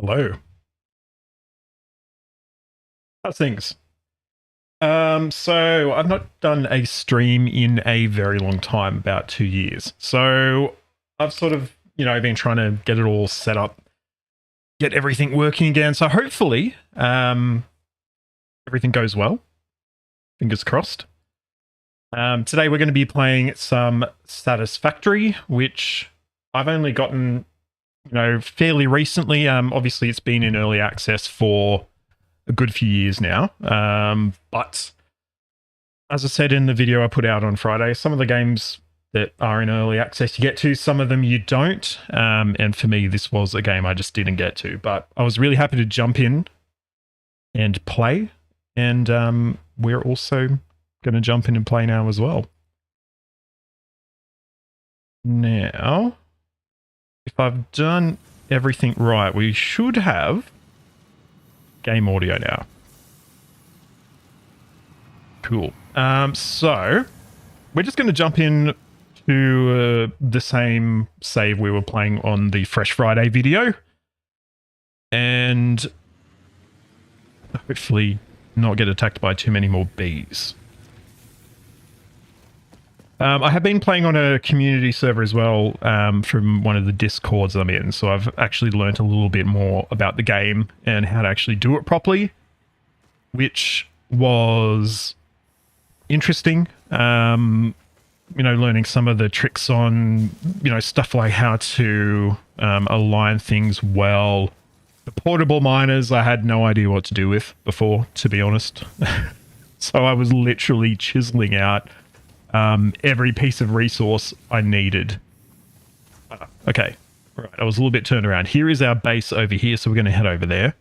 Hello. How's things? So I've not done a stream in a very long time, about 2 years. So I've sort of, been trying to get it all set up, get everything working again. So hopefully, everything goes well. Fingers crossed. Today we're going to be playing some Satisfactory, which I've only gotten, fairly recently. Obviously it's been in early access for a good few years now. But as I said in the video I put out on Friday, some of the games that are in early access you get to, some of them you don't. And for me, this was a game I just didn't get to. But I was really happy to jump in and play. And we're also going to jump in and play now as well. Now, if I've done everything right, we should have game audio now. Cool. So we're just going to jump in to the same save we were playing on the Fresh Friday video, and hopefully not get attacked by too many more bees. I have been playing on a community server as well, from one of the Discords I'm in, so I've actually learnt a little bit more about the game and how to actually do it properly, which was interesting. Learning some of the tricks on, stuff like how to align things well. The portable miners I had no idea what to do with before, to be honest. So I was literally chiseling out every piece of resource I needed. Okay, right, I was a little bit turned around. Here is our base over here, so we're going to head over there.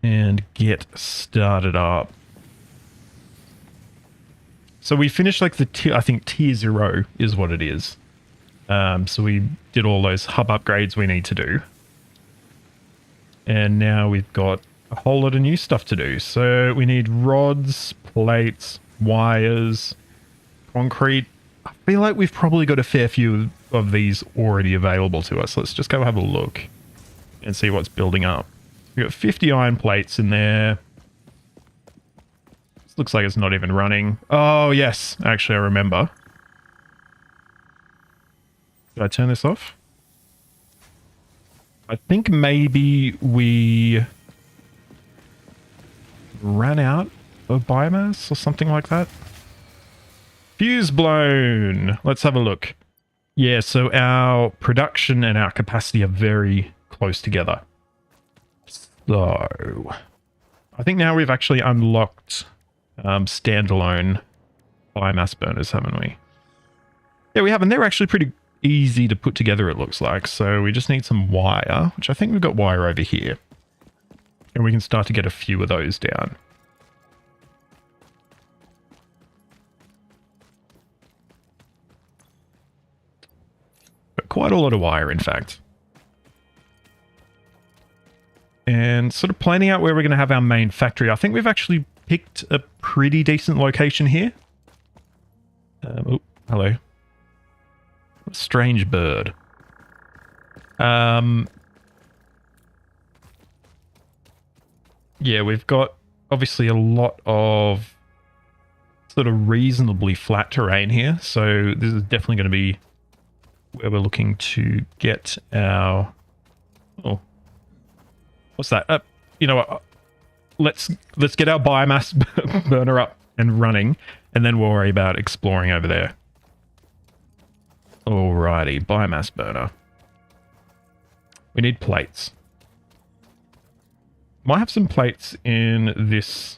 And get started up. So we finished like I think tier 0 is what it is. So we did all those hub upgrades we need to do. And now we've got a whole lot of new stuff to do. So we need rods, plates, wires, concrete. I feel like we've probably got a fair few of these already available to us. Let's just go have a look and see what's building up. We've got 50 iron plates in there. This looks like it's not even running. Oh, yes. Actually, I remember. Did I turn this off? I think maybe we ran out of biomass or something like that. Fuse blown. Let's have a look. Yeah, so our production and our capacity are very close together. So I think now we've actually unlocked standalone biomass burners, haven't we? Yeah, we have, and they're actually pretty easy to put together, it looks like. So we just need some wire, which I think we've got wire over here. And we can start to get a few of those down. But quite a lot of wire, in fact. And sort of planning out where we're going to have our main factory. I think we've actually picked a pretty decent location here. Oh, hello. A strange bird. Yeah, we've got obviously a lot of sort of reasonably flat terrain here. So this is definitely going to be where we're looking to get our... Oh. What's that? You know what? Let's get our biomass burner up and running, and then we'll worry about exploring over there. Alrighty, biomass burner. We need plates. Might have some plates in this...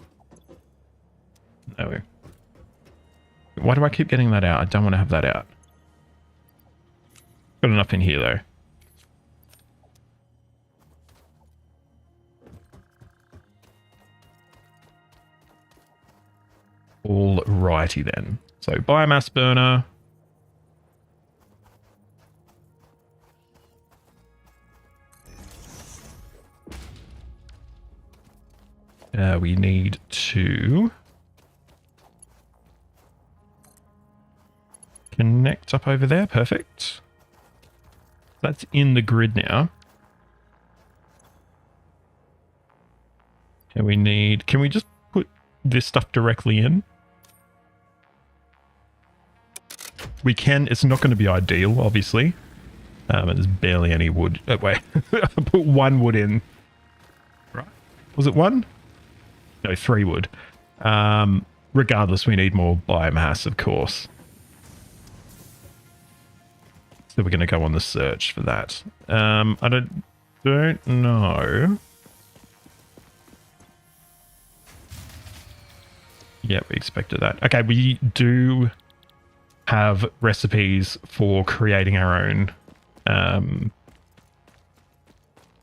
No. Why do I keep getting that out? I don't want to have that out. Got enough in here, though. Alrighty then. So biomass burner. We need to connect up over there. Perfect. That's in the grid now. And can we just put this stuff directly in? We can. It's not going to be ideal, obviously. There's barely any wood. Wait, I put 1 wood in. Right? Was it 1? No, 3 wood. Regardless, we need more biomass, of course. So we're going to go on the search for that. I don't know. Yeah, we expected that. Okay, we do have recipes for creating our own, I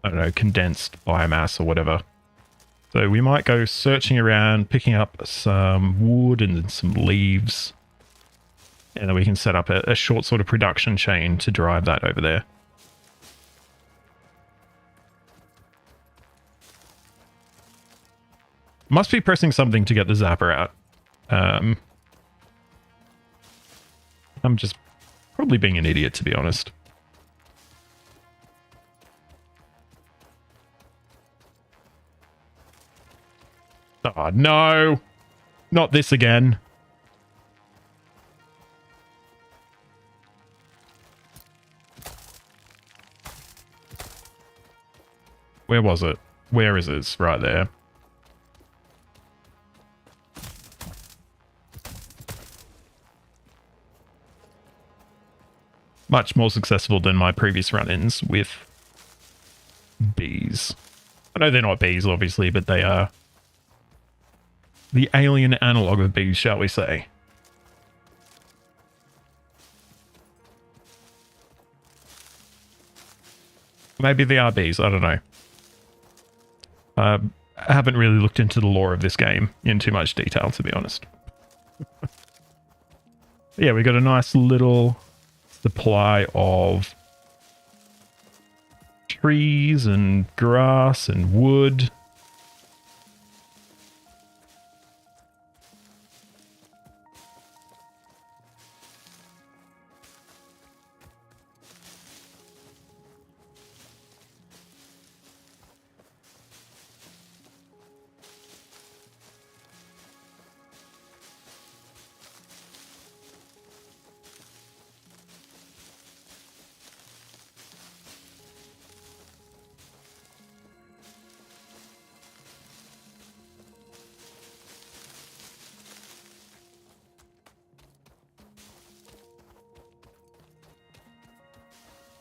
don't know, condensed biomass or whatever. So we might go searching around, picking up some wood and some leaves. And then we can set up a short sort of production chain to drive that over there. Must be pressing something to get the zapper out. I'm just probably being an idiot, to be honest. Oh, no. Not this again. Where was it? Where is it? Right there. Much more successful than my previous run-ins with bees. I know they're not bees, obviously, but they are the alien analog of bees, shall we say. Maybe they are bees, I don't know. I haven't really looked into the lore of this game in too much detail, to be honest. Yeah, we got a nice little supply of trees and grass and wood.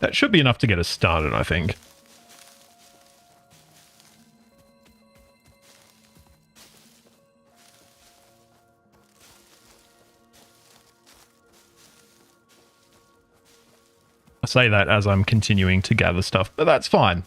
That should be enough to get us started, I think. I say that as I'm continuing to gather stuff, but that's fine.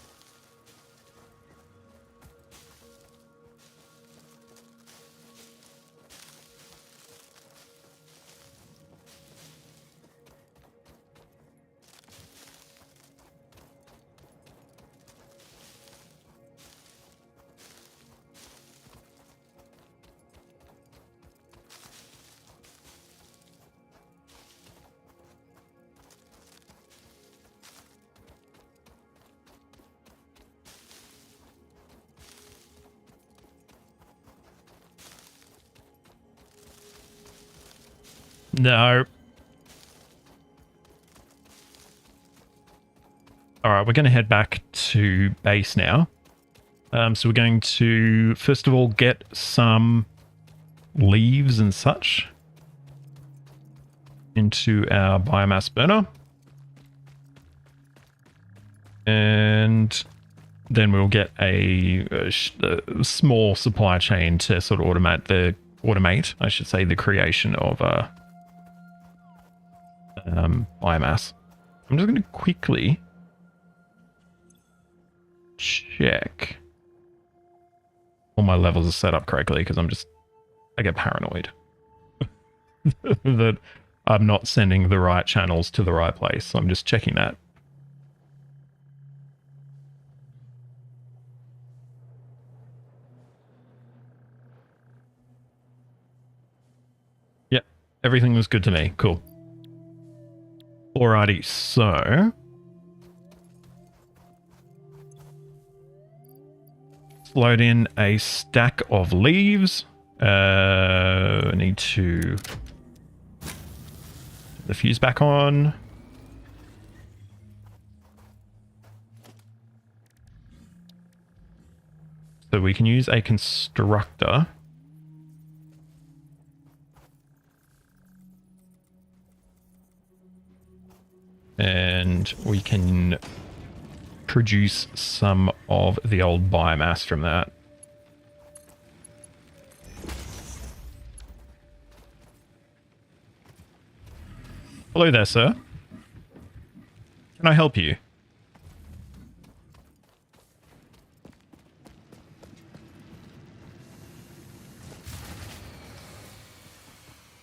No. All right, we're going to head back to base now. So we're going to, first of all, get some leaves and such into our biomass burner. And then we'll get a small supply chain to sort of automate, I should say, the creation of biomass. I'm just going to quickly check all my levels are set up correctly, because I get paranoid that I'm not sending the right channels to the right place. So I'm just checking that. Yep, everything was good to me. Cool. Alrighty, so load in a stack of leaves. I need to put the fuse back on. So we can use a constructor. And we can produce some of the old biomass from that. Hello there, sir. Can I help you?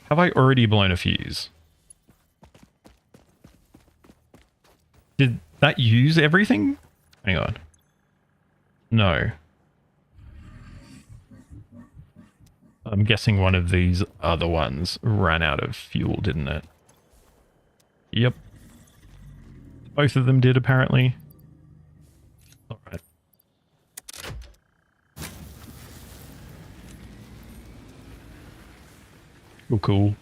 Have I already blown a fuse? Did that use everything? Hang on. No. I'm guessing one of these other ones ran out of fuel, didn't it? Yep. Both of them did, apparently. Alright. Cool, cool.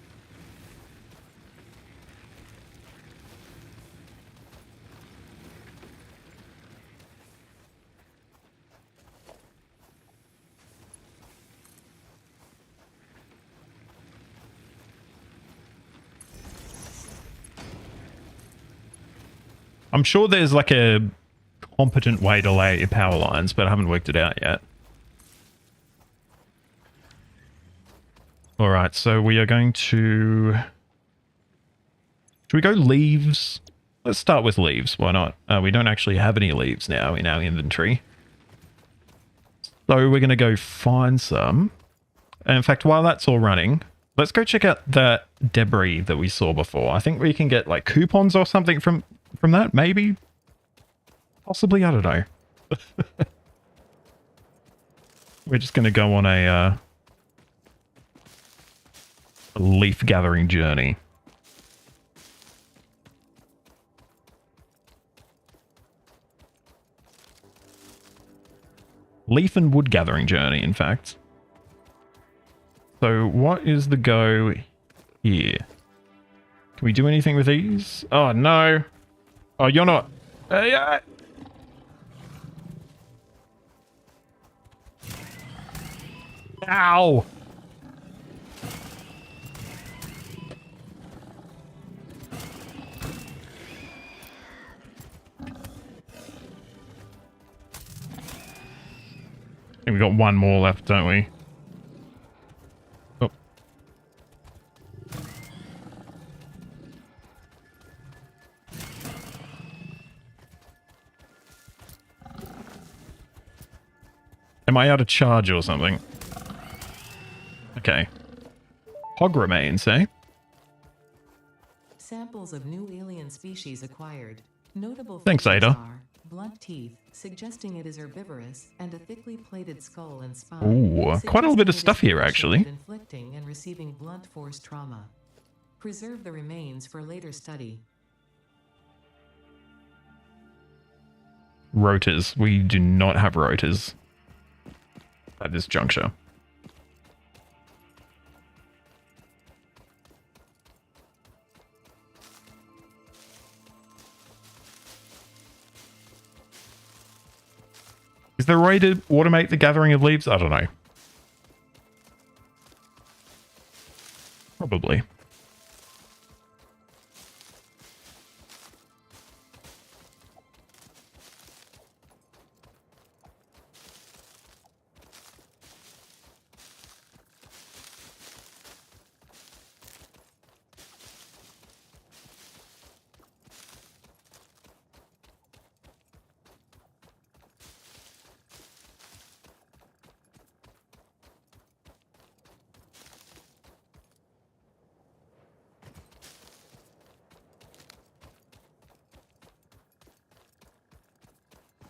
I'm sure there's like a competent way to lay your power lines, but I haven't worked it out yet. All right, so we are going to... Should we go leaves? Let's start with leaves. Why not? We don't actually have any leaves now in our inventory. So we're going to go find some. And in fact, while that's all running, let's go check out that debris that we saw before. I think we can get like coupons or something from that, maybe? Possibly, I don't know. We're just going to go on a leaf gathering journey. Leaf and wood gathering journey, in fact. So what is the go here? Can we do anything with these? Oh, no. Oh, you're not... yeah. Ow! I think we got one more left, don't we? Oh. Am I out of charge or something? Okay. Hog remains, eh? Samples of new alien species acquired. Notable Thanks, features Ada. are blunt teeth, suggesting it is herbivorous, and a thickly plated skull and spine. Ooh, quite a little bit of suggesting it stuff is here, proficient actually. at inflicting and receiving blunt force trauma. Preserve the remains for later study. Rotors. We do not have rotors at this juncture. Is there a way to automate the gathering of leaves? I don't know. Probably.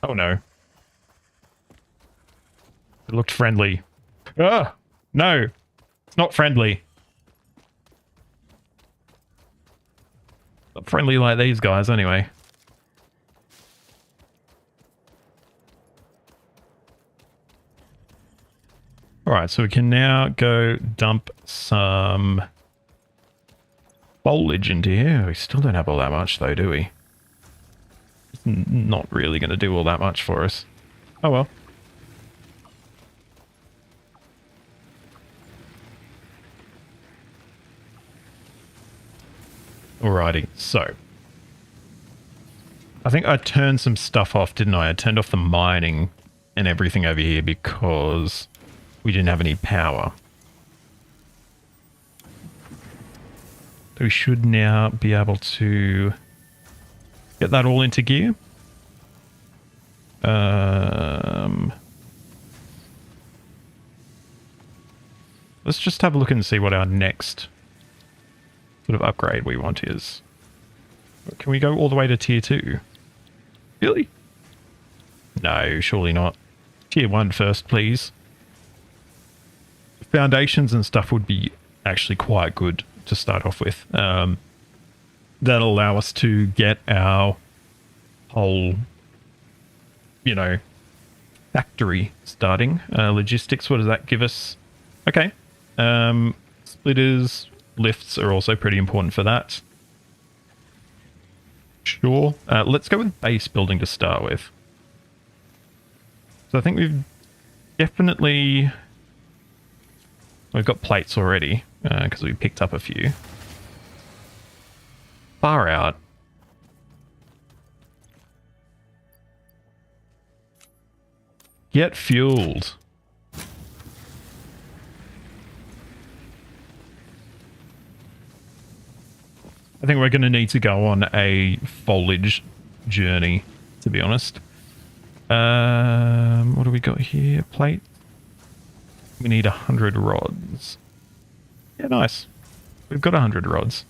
Oh no. It looked friendly. Ah! No! It's not friendly. Not friendly like these guys, anyway. All right, so we can now go dump some foliage into here. We still don't have all that much though, do we? It's not really going to do all that much for us. Oh well. Alrighty, so I think I turned some stuff off, didn't I? I turned off the mining and everything over here because we didn't have any power. We should now be able to get that all into gear. Let's just have a look and see what our next sort of upgrade we want is. Can we go all the way to tier 2? Really? No, surely not. Tier 1 first, please. Foundations and stuff would be actually quite good to start off with. That'll allow us to get our whole, you know, factory starting. Logistics, what does that give us? Okay. Splitters, lifts are also pretty important for that. Sure. Let's go with base building to start with. So I think we've definitely... We've got plates already, because we picked up a few. Far out. Get fueled. I think we're going to need to go on a foliage journey, to be honest. What do we got here? Plate. We need 100 rods. Yeah, nice. We've got 100 rods.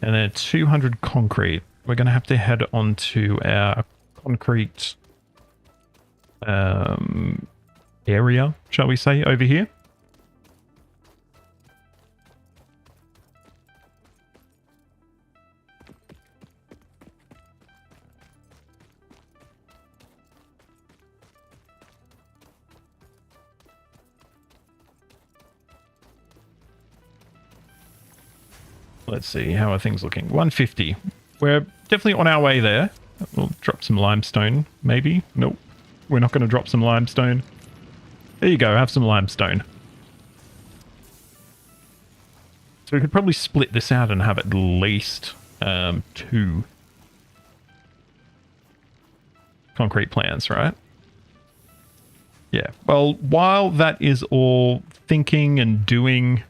And then 200 concrete. We're going to have to head on to our concrete area, shall we say, over here. Let's see, how are things looking? 150. We're definitely on our way there. We'll drop some limestone, maybe. Nope. We're not going to drop some limestone. There you go, have some limestone. So we could probably split this out and have at least 2 concrete plants, right? Yeah. Well, while that is all thinking and doing...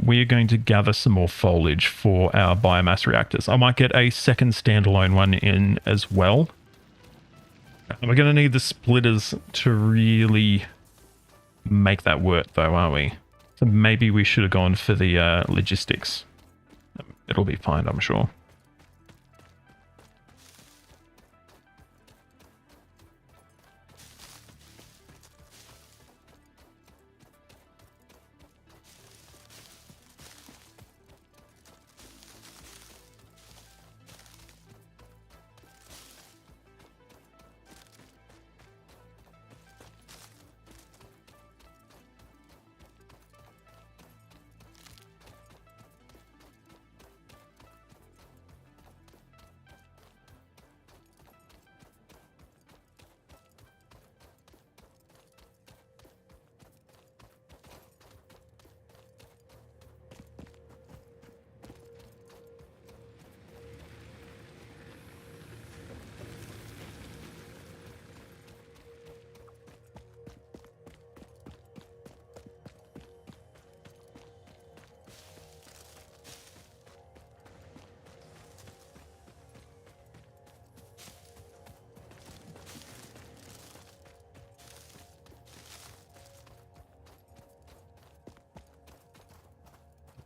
we are going to gather some more foliage for our biomass reactors. I might get a second standalone one in as well. We're going to need the splitters to really make that work though, aren't we? So maybe we should have gone for the logistics. It'll be fine, I'm sure.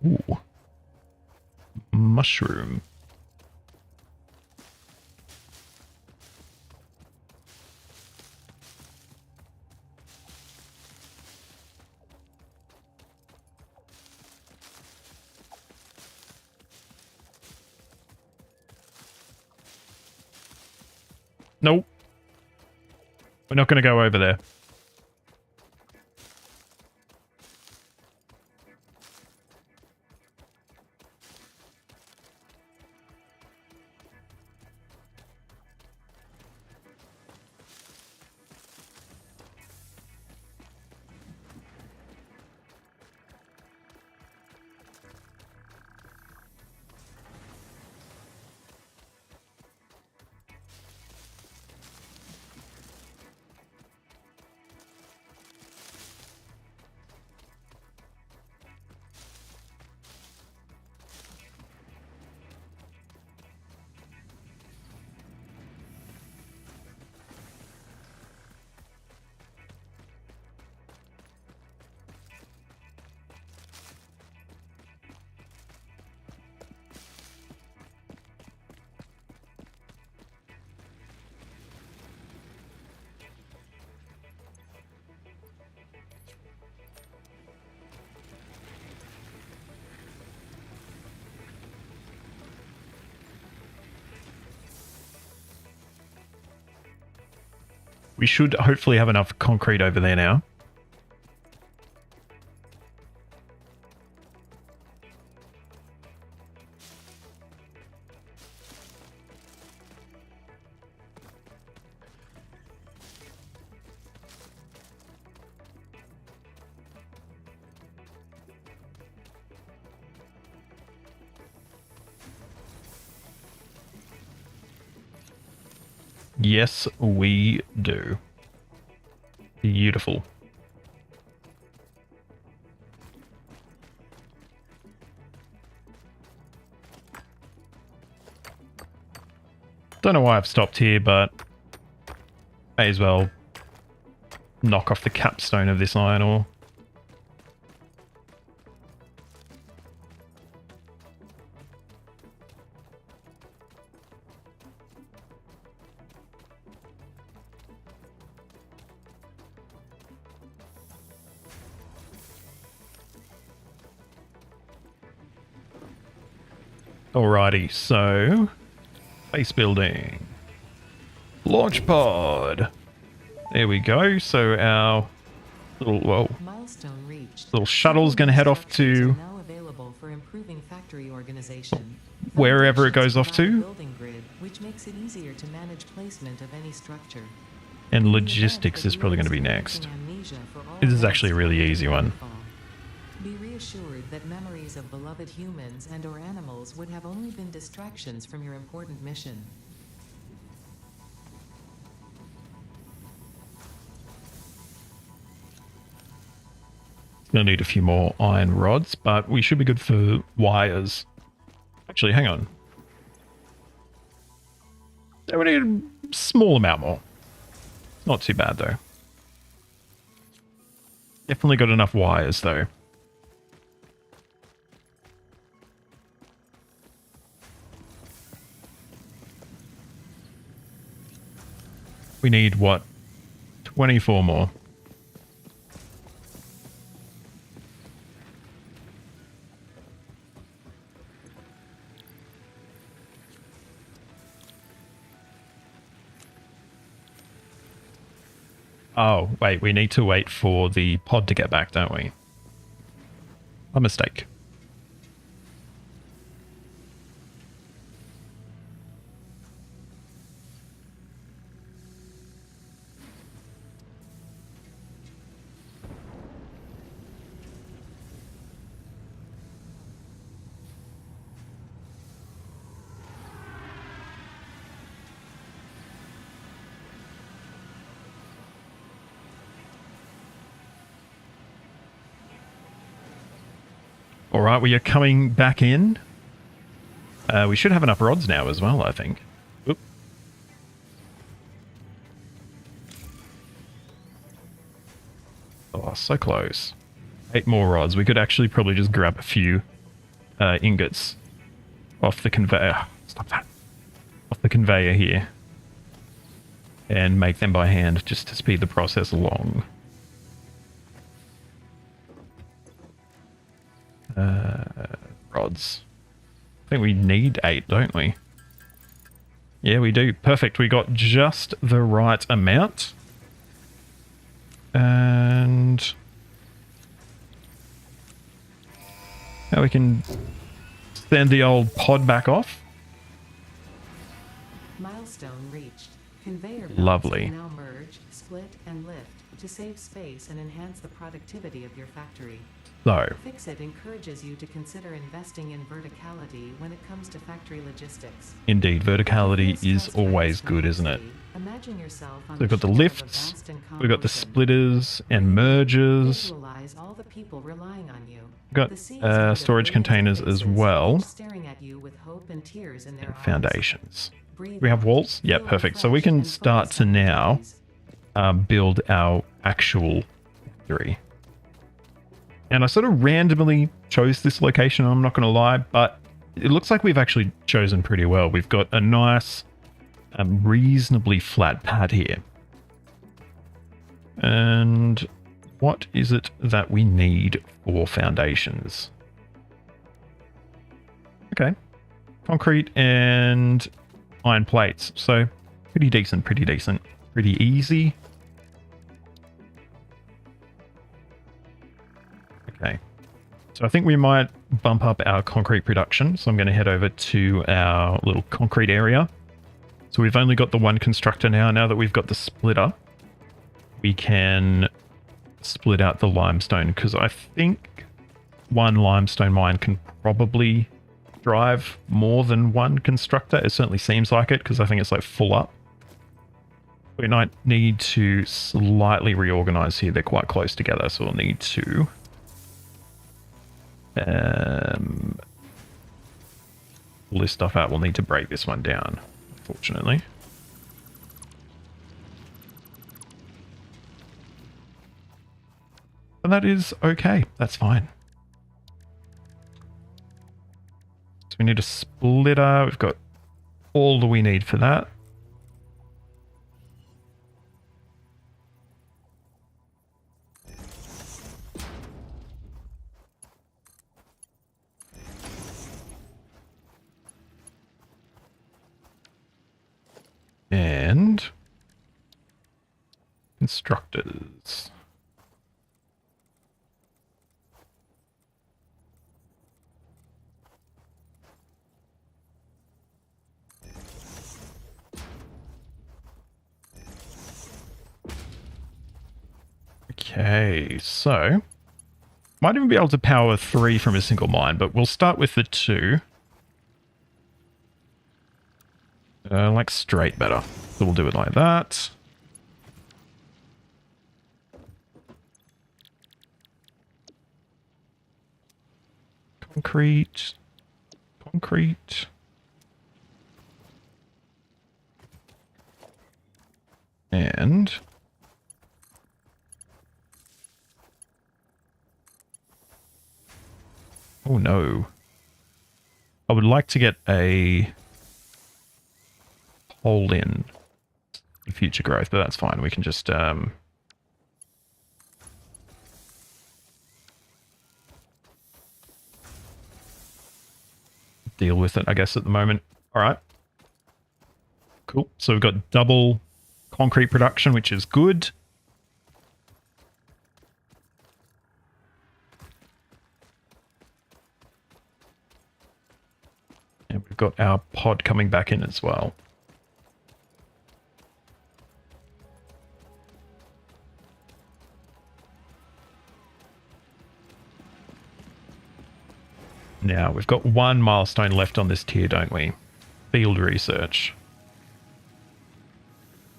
Ooh. Mushroom. Nope. We're not going to go over there. We should hopefully have enough concrete over there now. Yes, we do. Beautiful. Don't know why I've stopped here, but may as well knock off the capstone of this iron ore. Alrighty, so base building, launch pod. There we go. So our little Milestone reached. little shuttle's going to head off to Now available for improving factory organization. wherever it goes off Foundations to, provide a building grid, which makes it easier to manage placement of any structure. and logistics is probably going to be next. This is actually a really easy one. Be reassured that memories of beloved humans and or animals would have only been distractions from your important mission. Gonna need a few more iron rods, but we should be good for wires. Actually, hang on. Yeah, we need a small amount more. Not too bad though. Definitely got enough wires though. We need what? 24 more. Oh, wait, we need to wait for the pod to get back, don't we? A mistake. All right, we are coming back in. We should have enough rods now as well, I think. Oop. Oh, so close. 8 more rods. We could actually probably just grab a few ingots off the conveyor. Stop that. Off the conveyor here. And make them by hand just to speed the process along. Rods. I think we need 8, don't we? Yeah, we do. Perfect. We got just the right amount. And now we can send the old pod back off. Milestone reached. Conveyor belts Lovely. can now merge, split, and lift to save space and enhance the productivity of your factory. So, FICSIT encourages you to consider investing in verticality when it comes to factory logistics. indeed, verticality is always good, isn't it? Imagine yourself on So we've got the shore of a lifts, vast encomber we've got the ocean. splitters and mergers. Visualize all the people relying on you. We've The sea is got made of storage billions of containers as faces, well. each staring at you with hope and tears in their And eyes. foundations. Breathe We have out, walls? Yeah, feel perfect. So we refreshed, can and start focus to on the now duties. build our actual factory. And I sort of randomly chose this location, I'm not going to lie, but it looks like we've actually chosen pretty well. We've got a nice, reasonably flat pad here. And what is it that we need for foundations? Okay. Concrete and iron plates. So pretty decent, pretty decent. Pretty easy. Okay. So I think we might bump up our concrete production. So I'm going to head over to our little concrete area. So we've only got the one constructor now. Now that we've got the splitter, we can split out the limestone, because I think one limestone mine can probably drive more than one constructor. It certainly seems like it, because I think it's like full up. We might need to slightly reorganize here. They're quite close together, so we'll need to pull this stuff out. We'll need to break this one down, unfortunately. And that is okay. That's fine. So we need a splitter. We've got all that we need for that. And constructors. Okay, so might even be able to power 3 from a single mine, but we'll start with the 2. Like straight better. So we'll do it like that. Concrete. Concrete. And oh no. I would like to get a hole in future growth, but that's fine. We can just deal with it, I guess, at the moment. All right. Cool. So we've got double concrete production, which is good. And we've got our pod coming back in as well. Now, we've got one milestone left on this tier, don't we? Field research.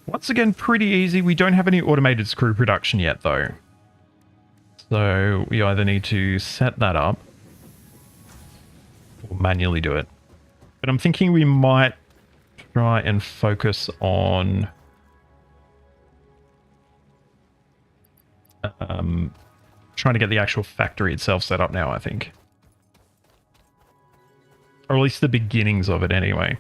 Once again, pretty easy. We don't have any automated screw production yet, though. So we either need to set that up or manually do it. But I'm thinking we might try and focus on trying to get the actual factory itself set up now, I think. Or at least the beginnings of it anyway.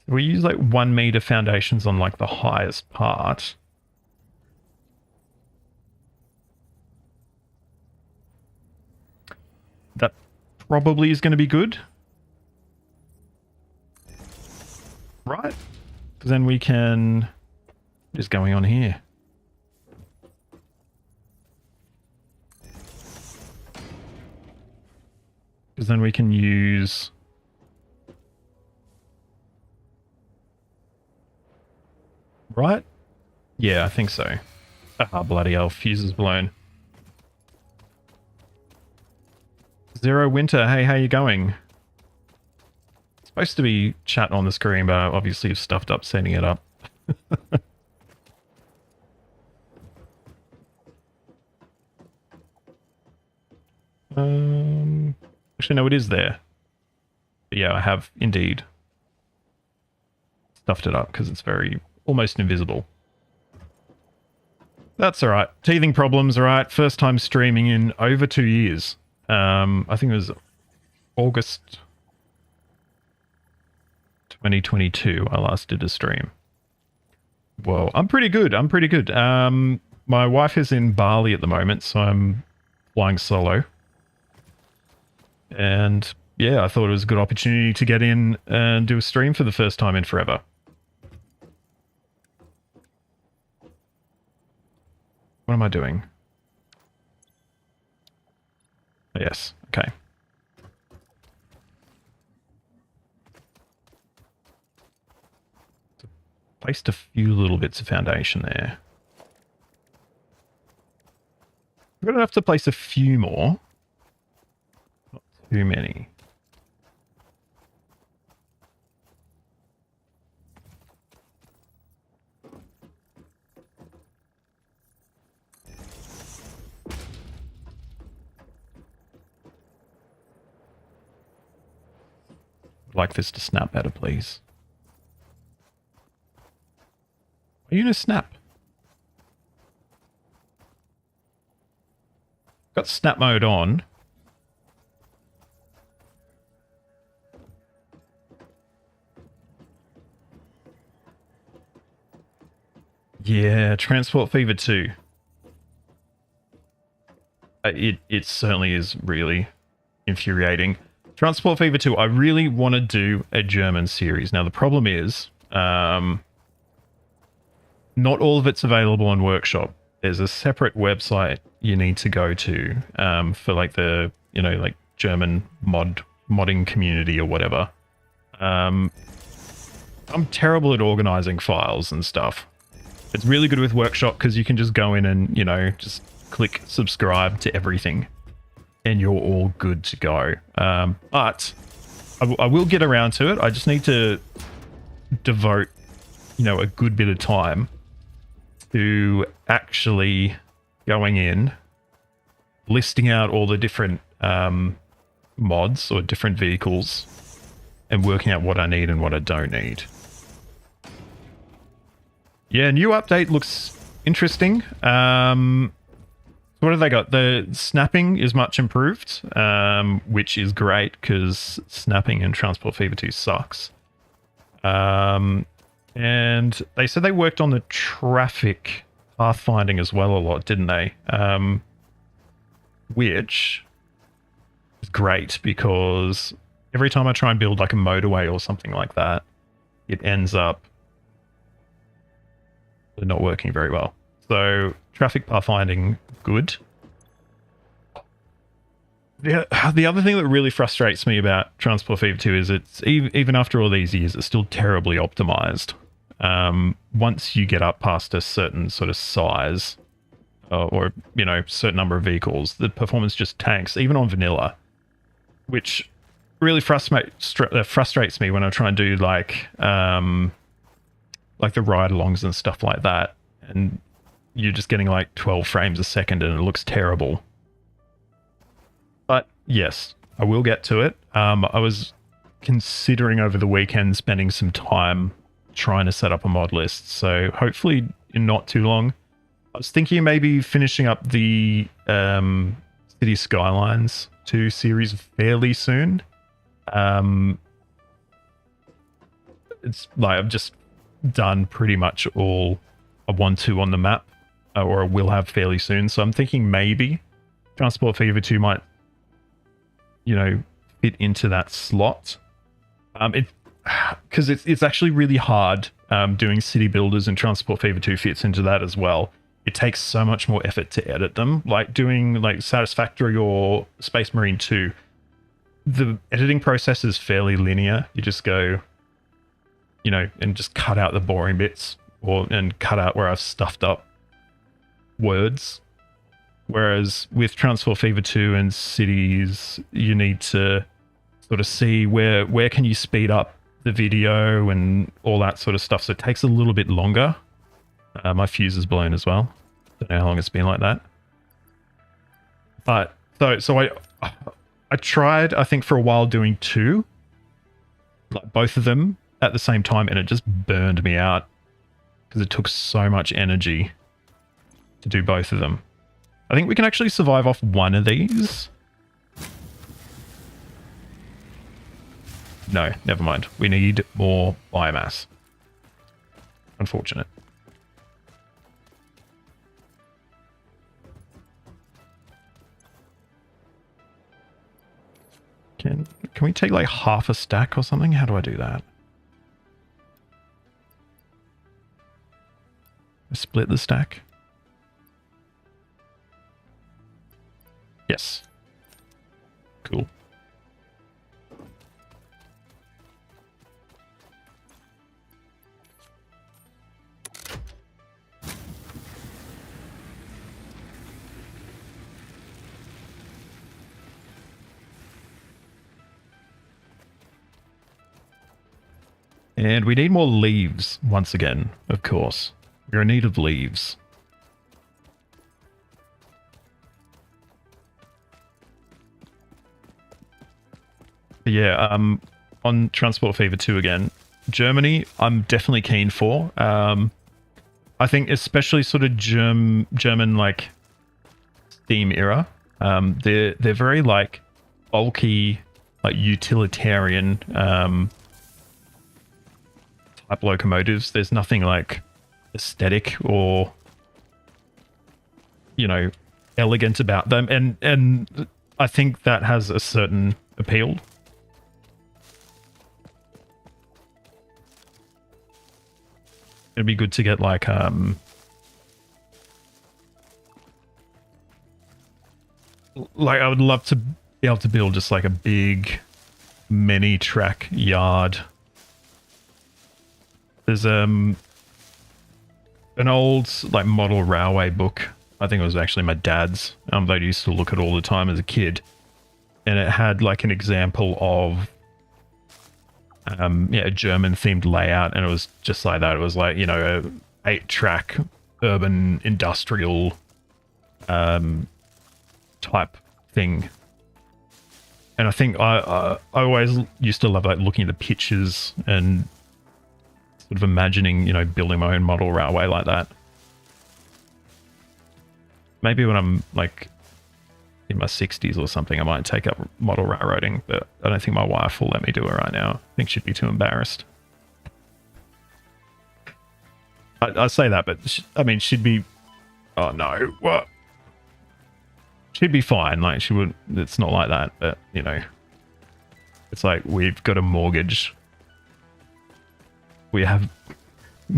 We use like 1 meter foundations on like the highest part. probably is going to be good. Right? Because then we can... What is going on here? Because then we can use... Right? Yeah, I think so. Ah, bloody hell. Fuse is blown. Zero Winter, hey, how you going? It's supposed to be chat on the screen, but obviously you've stuffed up setting it up. Actually, no, it is there. But yeah, I have indeed stuffed it up because it's very almost invisible. That's all right. Teething problems, all right. First time streaming in over 2 years. I think it was August 2022 I last did a stream. Well, I'm pretty good. I'm pretty good. My wife is in Bali at the moment, so I'm flying solo. And yeah, I thought it was a good opportunity to get in and do a stream for the first time in forever. What am I doing? Yes, okay. Placed a few little bits of foundation there. We're going to have to place a few more. Not too many. I'd like this to snap better, please. Are you going to snap? Got snap mode on. Yeah, Transport Fever 2. It certainly is really infuriating. Transport Fever 2, I really want to do a German series. Now, the problem is, not all of it's available on Workshop. There's a separate website you need to go to for like the, you know, like German modding community or whatever. I'm terrible at organizing files and stuff. It's really good with Workshop because you can just go in and, you know, just click subscribe to everything and you're all good to go. But I will get around to it. I just need to devote, you know, a good bit of time to actually going in, listing out all the different mods or different vehicles and working out what I need and what I don't need. Yeah, new update looks interesting. What have they got? The snapping is much improved, which is great because snapping in Transport Fever 2 sucks. And they said they worked on the traffic pathfinding as well a lot, didn't they? Which is great because every time I try and build like a motorway or something like that, it ends up not working very well. So traffic pathfinding, good. The other thing that really frustrates me about Transport Fever 2 is it's even after all these years, it's still terribly optimized. Once you get up past a certain sort of size or, you know, certain number of vehicles, the performance just tanks, even on vanilla, which really frustrates me when I try and do like the ride-alongs and stuff like that, and you're just getting like 12 frames a second and it looks terrible. But yes, I will get to it. I was considering over the weekend spending some time trying to set up a mod list, so hopefully in not too long. I was thinking maybe finishing up the City Skylines 2 series fairly soon. It's like I've just done pretty much all I want to on the map, or I will have fairly soon. So I'm thinking maybe Transport Fever 2 might, you know, fit into that slot. Because it's actually really hard doing city builders, and Transport Fever 2 fits into that as well. It takes so much more effort to edit them. Like doing like Satisfactory or Space Marine 2, the editing process is fairly linear. You just go, you know, and just cut out the boring bits and cut out where I've stuffed up words. Whereas with Transport Fever 2 and cities, you need to sort of see where can you speed up the video and all that sort of stuff. So it takes a little bit longer. My fuse is blown as well. Don't know how long it's been like that. But so I tried, I think, for a while doing 2, like both of them at the same time, and it just burned me out because it took so much energy to do both of them. I think we can actually survive off one of these. No, never mind. We need more biomass. Unfortunate. Can we take like half a stack or something? How do I do that? Split the stack? Yes. Cool. And we need more leaves once again, of course. We're in need of leaves. But yeah, on Transport Fever 2 again, Germany, I'm definitely keen for. I think especially sort of German like Steam era. They're very like bulky, like utilitarian type locomotives. There's nothing like aesthetic or, you know, elegant about them, and I think that has a certain appeal. It'd be good to get like I would love to be able to build just like a big many track yard. There's an old like model railway book. I think it was actually my dad's, that I used to look at all the time as a kid, and it had like an example of a German themed layout, and it was just like that. It was like, you know, a 8-track urban industrial type thing. And I think I always used to love like looking at the pictures and sort of imagining, you know, building my own model railway like that. Maybe when I'm like in my 60s or something, I might take up model railroading, but I don't think my wife will let me do it right now. I think she'd be too embarrassed. I say that, but I mean, she'd be... Oh no, what? She'd be fine, like she would... It's not like that, but, you know, it's like we've got a mortgage. We have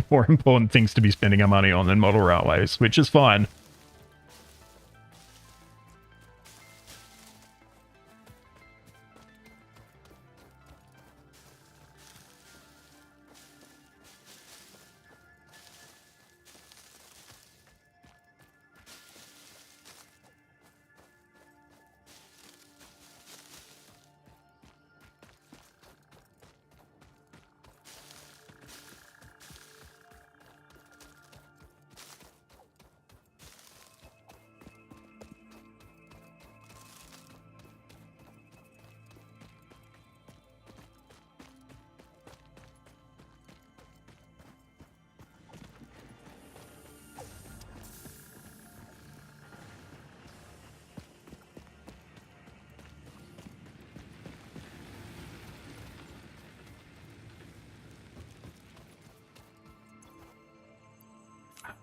more important things to be spending our money on than model railways, which is fine.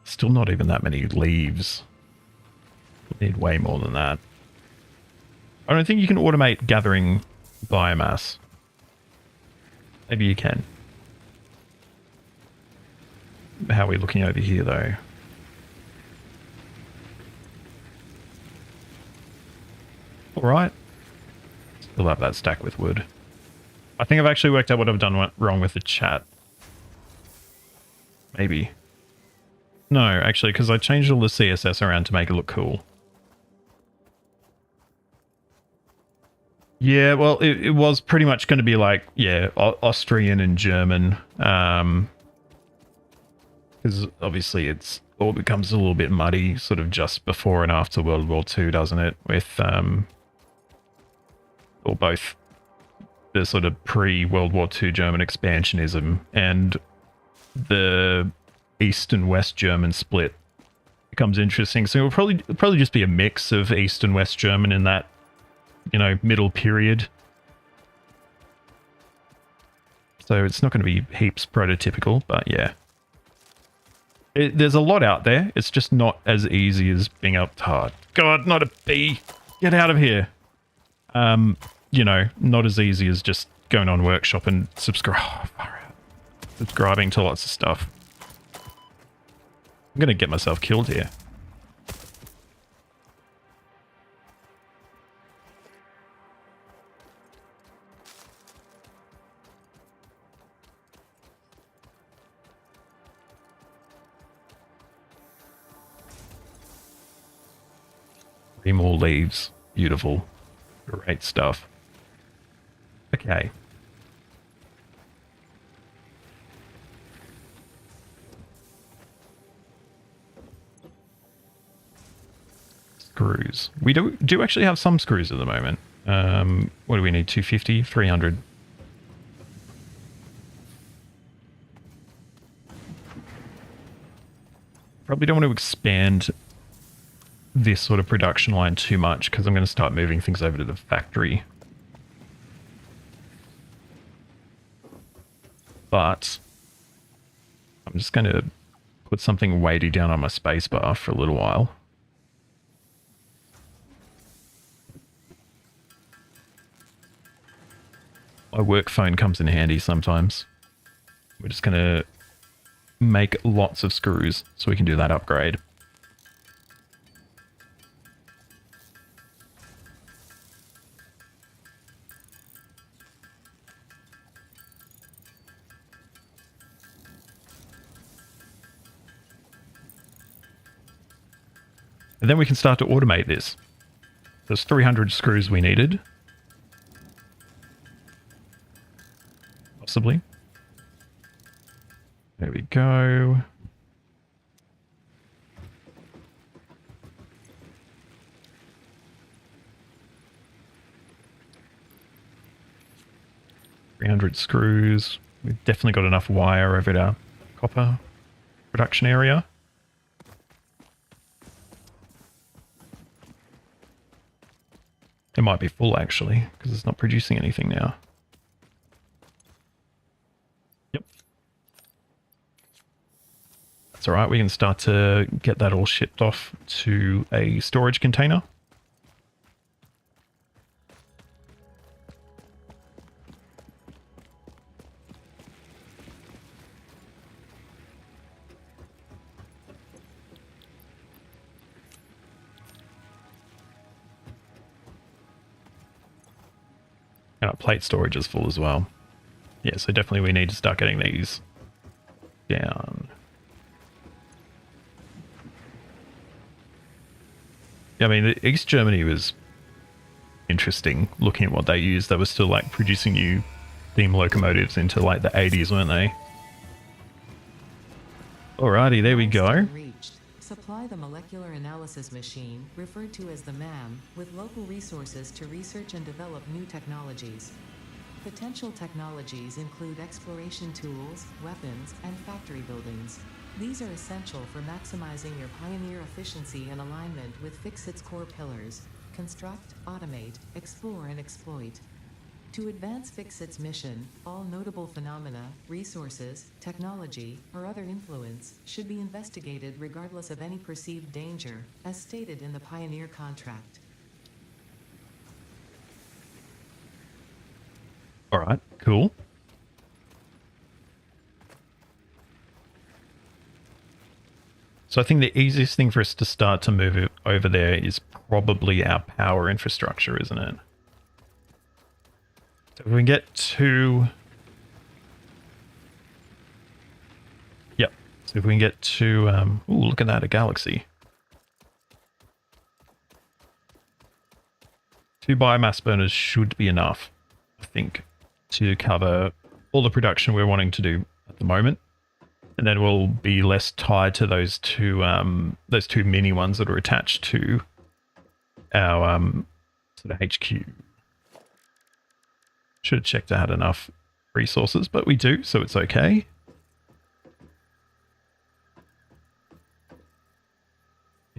Still not even that many leaves. We need way more than that. I don't think you can automate gathering biomass. Maybe you can. How are we looking over here, though? All right. Still have that stack with wood. I think I've actually worked out what I've done wrong with the chat. Maybe. No, actually, because I changed all the CSS around to make it look cool. Yeah, well, it was pretty much going to be like, yeah, Austrian and German. Because obviously it's all becomes a little bit muddy sort of just before and after World War II, doesn't it? With, or both the sort of pre-World War II German expansionism and the East and West German split becomes interesting. So it'll probably just be a mix of East and West German in that, you know, middle period. So it's not going to be heaps prototypical, but yeah. There's a lot out there. It's just not as easy as being up hard. God, not a bee. Get out of here. You know, not as easy as just going on Workshop and subscribing to lots of stuff. I'm going to get myself killed here. Three more leaves. Beautiful. Great stuff. Okay. Screws. We do actually have some screws at the moment. What do we need? 250? 300? Probably don't want to expand this sort of production line too much because I'm going to start moving things over to the factory. But I'm just going to put something weighty down on my spacebar for a little while. My work phone comes in handy sometimes. We're just going to make lots of screws so we can do that upgrade. And then we can start to automate this. There's 300 screws we needed. Possibly. There we go. Screws. We've definitely got enough wire over at our copper production area. It might be full actually, because it's not producing anything now. Yep. That's all right. We can start to get that all shipped off to a storage container. And our plate storage is full as well. Yeah, so definitely we need to start getting these down. Yeah, I mean, East Germany was interesting looking at what they used. They were still like producing new steam locomotives into like the 80s, weren't they? Alrighty, there we go. Supply the molecular analysis machine, referred to as the MAM, with local resources to research and develop new technologies. Potential technologies include exploration tools, weapons, and factory buildings. These are essential for maximizing your Pioneer efficiency and alignment with FICSIT's core pillars: construct, automate, explore, and exploit. To advance FICSIT's mission, all notable phenomena, resources, technology, or other influence should be investigated regardless of any perceived danger, as stated in the Pioneer contract. All right, cool. So I think the easiest thing for us to start to move it over there is probably our power infrastructure, isn't it? So if we can get to... Yep. So if we can get to... ooh, look at that, a galaxy. 2 biomass burners should be enough, I think, to cover all the production we're wanting to do at the moment. And then we'll be less tied to those two mini ones that are attached to our sort of HQ. Should have checked I had enough resources, but we do, so it's okay.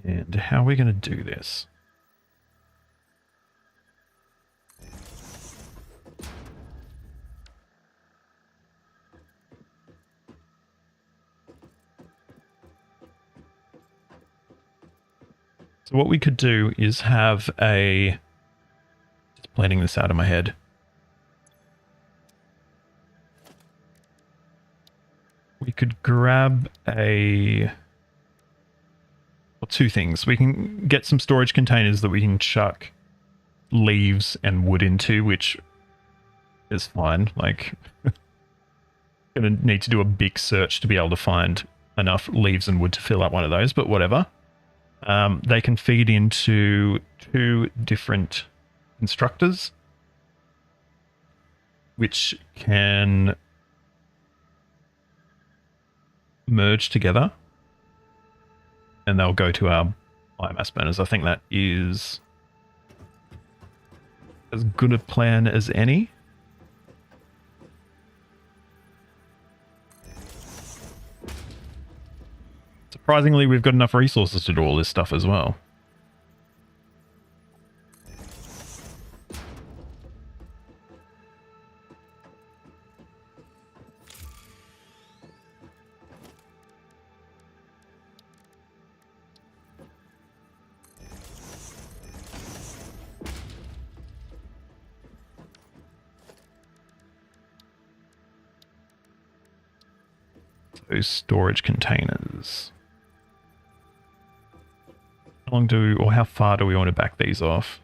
And how are we going to do this? So what we could do is have a... Just planning this out of my head. We could grab a... Well, 2 things. We can get some storage containers that we can chuck leaves and wood into, which is fine. Like, gonna need to do a big search to be able to find enough leaves and wood to fill up one of those, but whatever. They can feed into 2 different constructors, which can merge together, and they'll go to our biomass burners. I think that is as good a plan as any. Surprisingly, we've got enough resources to do all this stuff as well. Those storage containers. How long or how far do we want to back these off?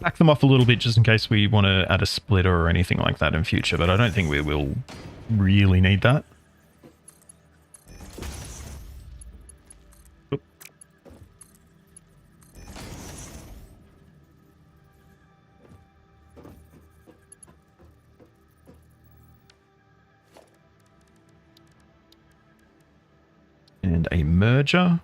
Back them off a little bit just in case we want to add a splitter or anything like that in future, but I don't think we will really need that. Oop. And a merger.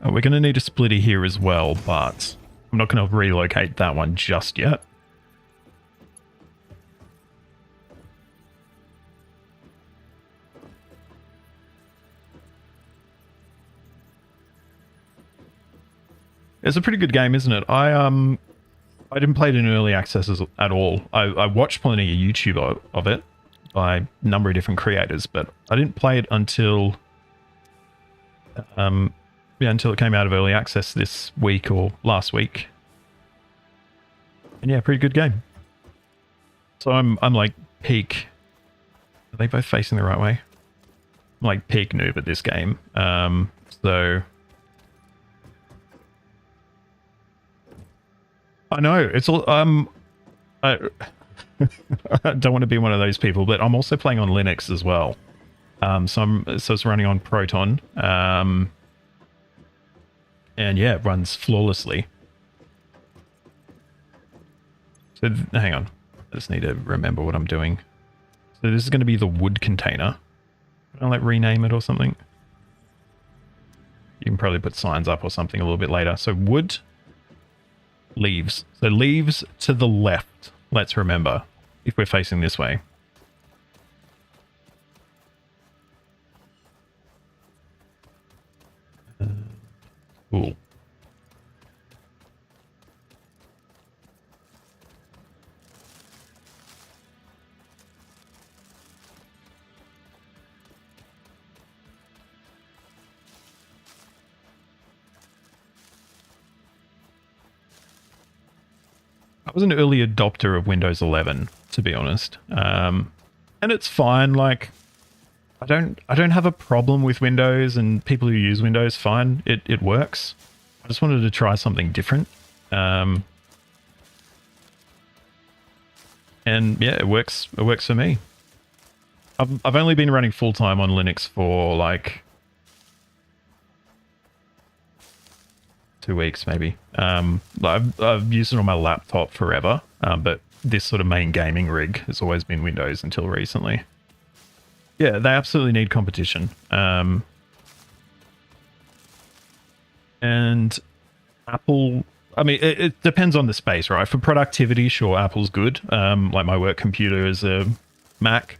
We're going to need a splitter here as well, but I'm not going to relocate that one just yet. It's a pretty good game, isn't it? I didn't play it in early access at all. I watched plenty of YouTube of it by a number of different creators, but I didn't play it until until it came out of early access this week or last week. And yeah, pretty good game. So I'm like peak. Are they both facing the right way? I'm like peak noob at this game. So I know it's all I don't want to be one of those people, but I'm also playing on Linux as well. So it's running on Proton. And yeah, it runs flawlessly. So hang on. I just need to remember what I'm doing. So this is going to be the wood container. Can I like rename it or something? You can probably put signs up or something a little bit later. So wood, leaves. So leaves to the left. Let's remember if we're facing this way. Cool. was an early adopter of Windows 11, to be honest. And it's fine. Like, I don't have a problem with Windows, and people who use Windows, fine. It works. I just wanted to try something different. And yeah, it works. It works for me. I've only been running full time on Linux for like 2 weeks, maybe. I've used it on my laptop forever, but this sort of main gaming rig has always been Windows until recently. Yeah, they absolutely need competition. And Apple, I mean, it depends on the space, right? For productivity, sure, Apple's good. Like my work computer is a Mac.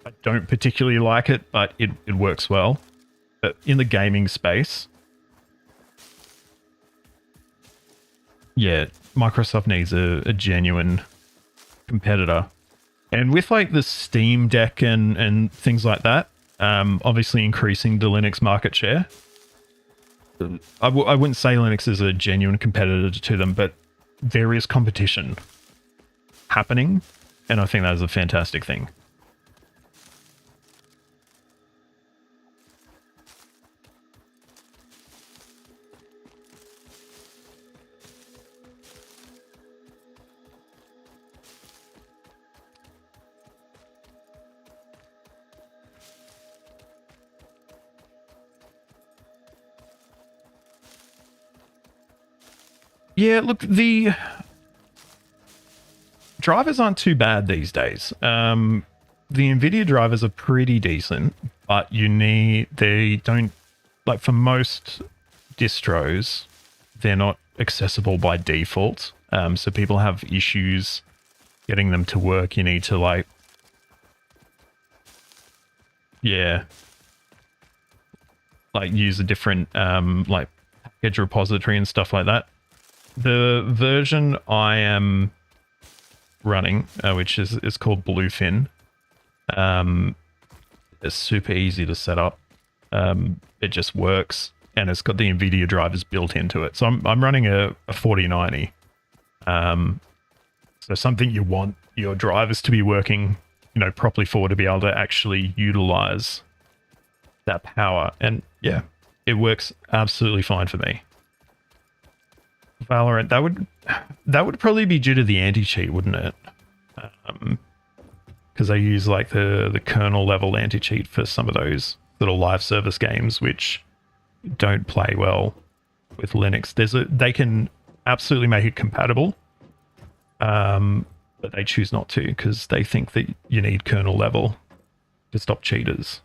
I don't particularly like it, but it works well. But in the gaming space, yeah, Microsoft needs a genuine competitor. And with like the Steam Deck and things like that, obviously increasing the Linux market share, I wouldn't say Linux is a genuine competitor to them, but there is competition happening, and I think that is a fantastic thing. Yeah, look, the drivers aren't too bad these days. The NVIDIA drivers are pretty decent, but they don't, like for most distros, they're not accessible by default. So people have issues getting them to work. You need to like, yeah, like use a different like package repository and stuff like that. The version I am running, which is called Bluefin, it's super easy to set up. It just works, and it's got the NVIDIA drivers built into it. So I'm running a 4090. So something you want your drivers to be working, properly for, to be able to actually utilize that power. And yeah, it works absolutely fine for me. Valorant, that would probably be due to the anti-cheat, wouldn't it? Because they use like the kernel level anti-cheat for some of those little live service games, which don't play well with Linux. They can absolutely make it compatible, but they choose not to because they think that you need kernel level to stop cheaters.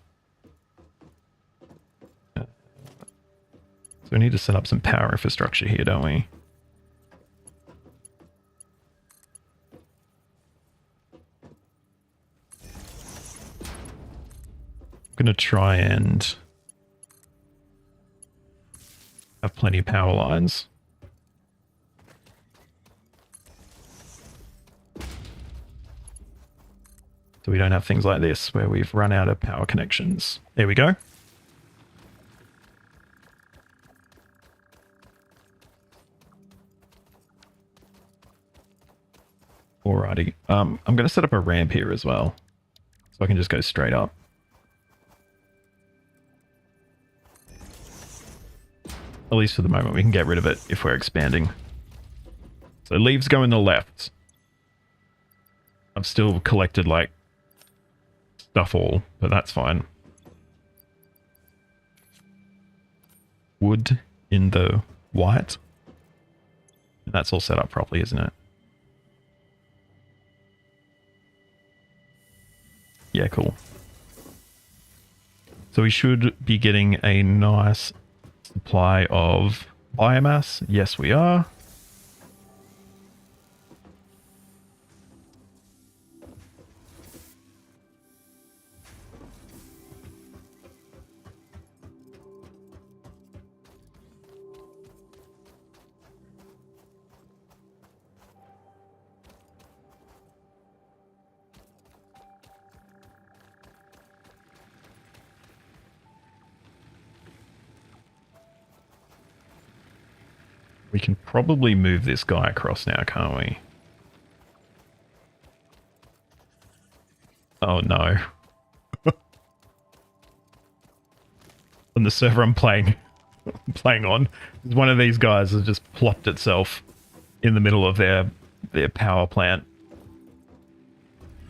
So we need to set up some power infrastructure here, don't we? I'm going to try and have plenty of power lines. So we don't have things like this where we've run out of power connections. There we go. Alrighty. I'm going to set up a ramp here as well, so I can just go straight up. At least for the moment, we can get rid of it if we're expanding. So leaves go in the left. I've still collected like stuff all, but that's fine. Wood in the white. And that's all set up properly, isn't it? Yeah, cool. So we should be getting a nice supply of biomass. Yes, we are. We can probably move this guy across now, can't we? Oh no. On the server I'm playing on, one of these guys has just plopped itself in the middle of their power plant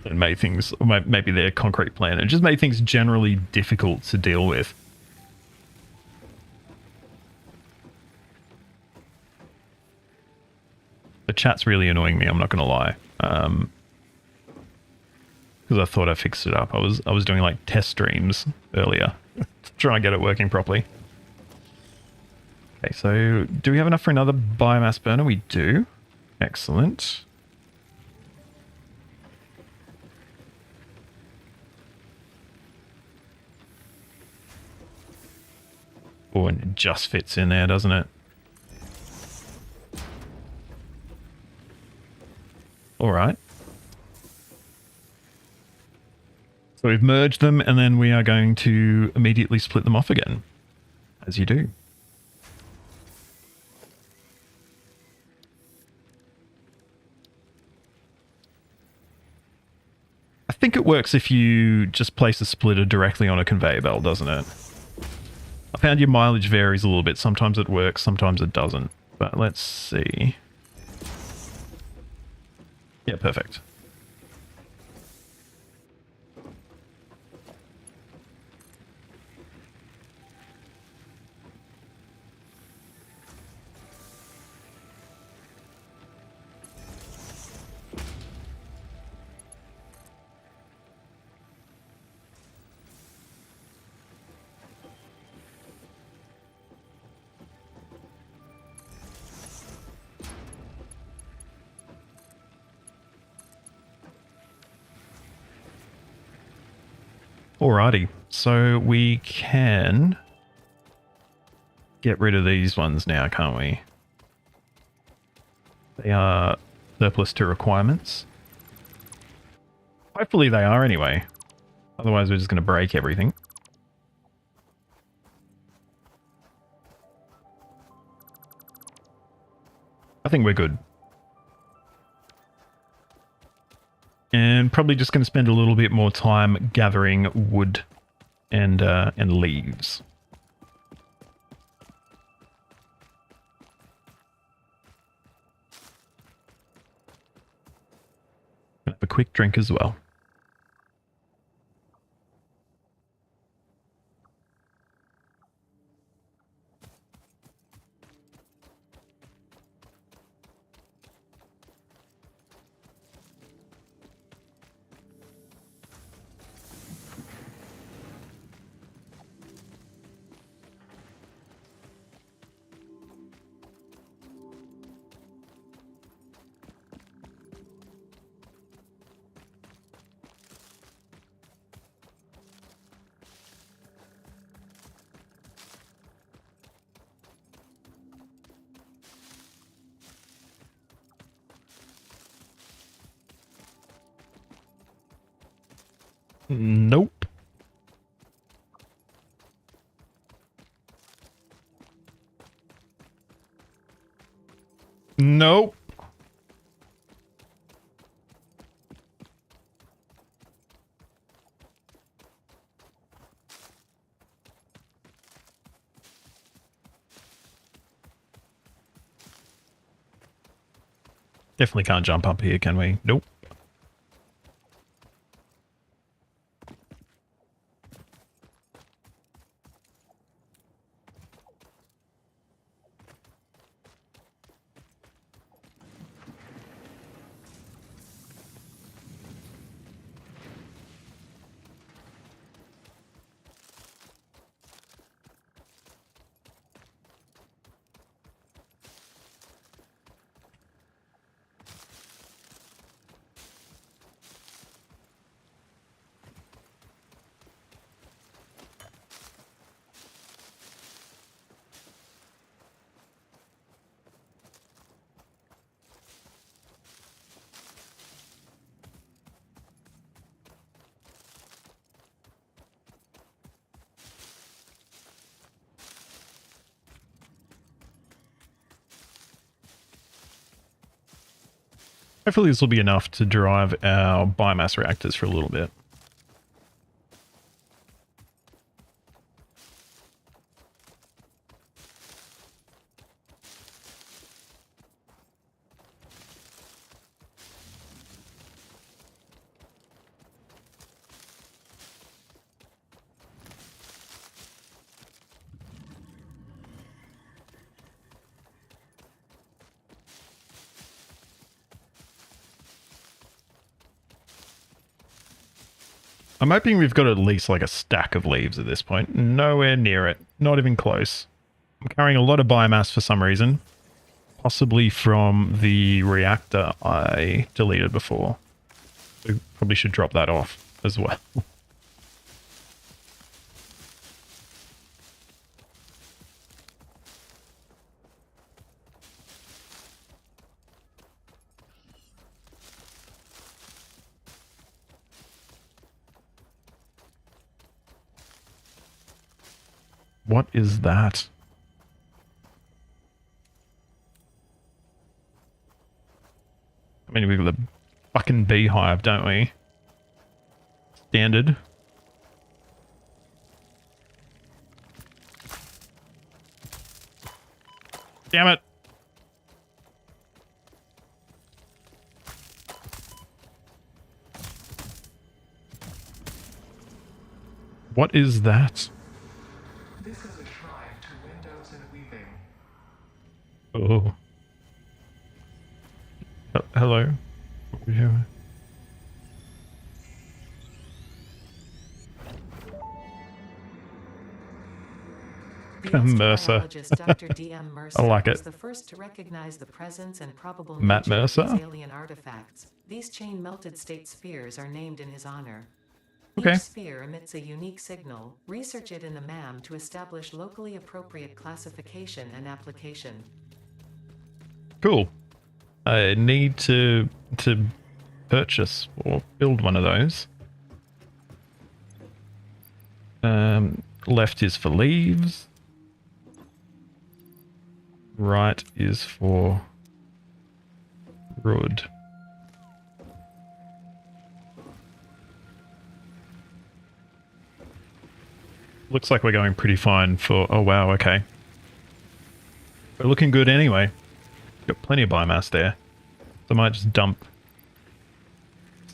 and made things, or maybe their concrete plant, and just made things generally difficult to deal with. The chat's really annoying me, I'm not going to lie. Because I thought I fixed it up. I was doing like test streams earlier to try and get it working properly. Okay, so do we have enough for another biomass burner? We do. Excellent. Oh, and it just fits in there, doesn't it? All right. So we've merged them, and then we are going to immediately split them off again, as you do. I think it works if you just place a splitter directly on a conveyor belt, doesn't it? I found your mileage varies a little bit. Sometimes it works, sometimes it doesn't. But let's see. Yeah, perfect. Alrighty, so we can get rid of these ones now, can't we? They are surplus to requirements. Hopefully they are anyway. Otherwise we're just going to break everything. I think we're good. And probably just going to spend a little bit more time gathering wood and leaves. Have a quick drink as well. Nope. Nope. Definitely can't jump up here, can we? Nope. Hopefully this will be enough to drive our biomass reactors for a little bit. I'm hoping we've got at least like a stack of leaves at this point. Nowhere near it. Not even close. I'm carrying a lot of biomass for some reason. Possibly from the reactor I deleted before. We probably should drop that off as well. What is that? I mean, we've got the fucking beehive, don't we? Standard. Damn it. What is that? This is a shrine to windows and weaving. Oh. Hello. The Mercer. biologist Dr. D.M. Mercer I like it. was the first to recognize the presence and probable Matt nature Mercer? of these alien artifacts. These chain-melted state spheres are named in his honor. Okay. Each sphere emits a unique signal. Research it in the MAM to establish locally appropriate classification and application. Cool. I need to purchase or build one of those. Left is for leaves. Right is for wood. Looks like we're going pretty fine for... Oh, wow, okay. We're looking good anyway. Got plenty of biomass there. So I might just dump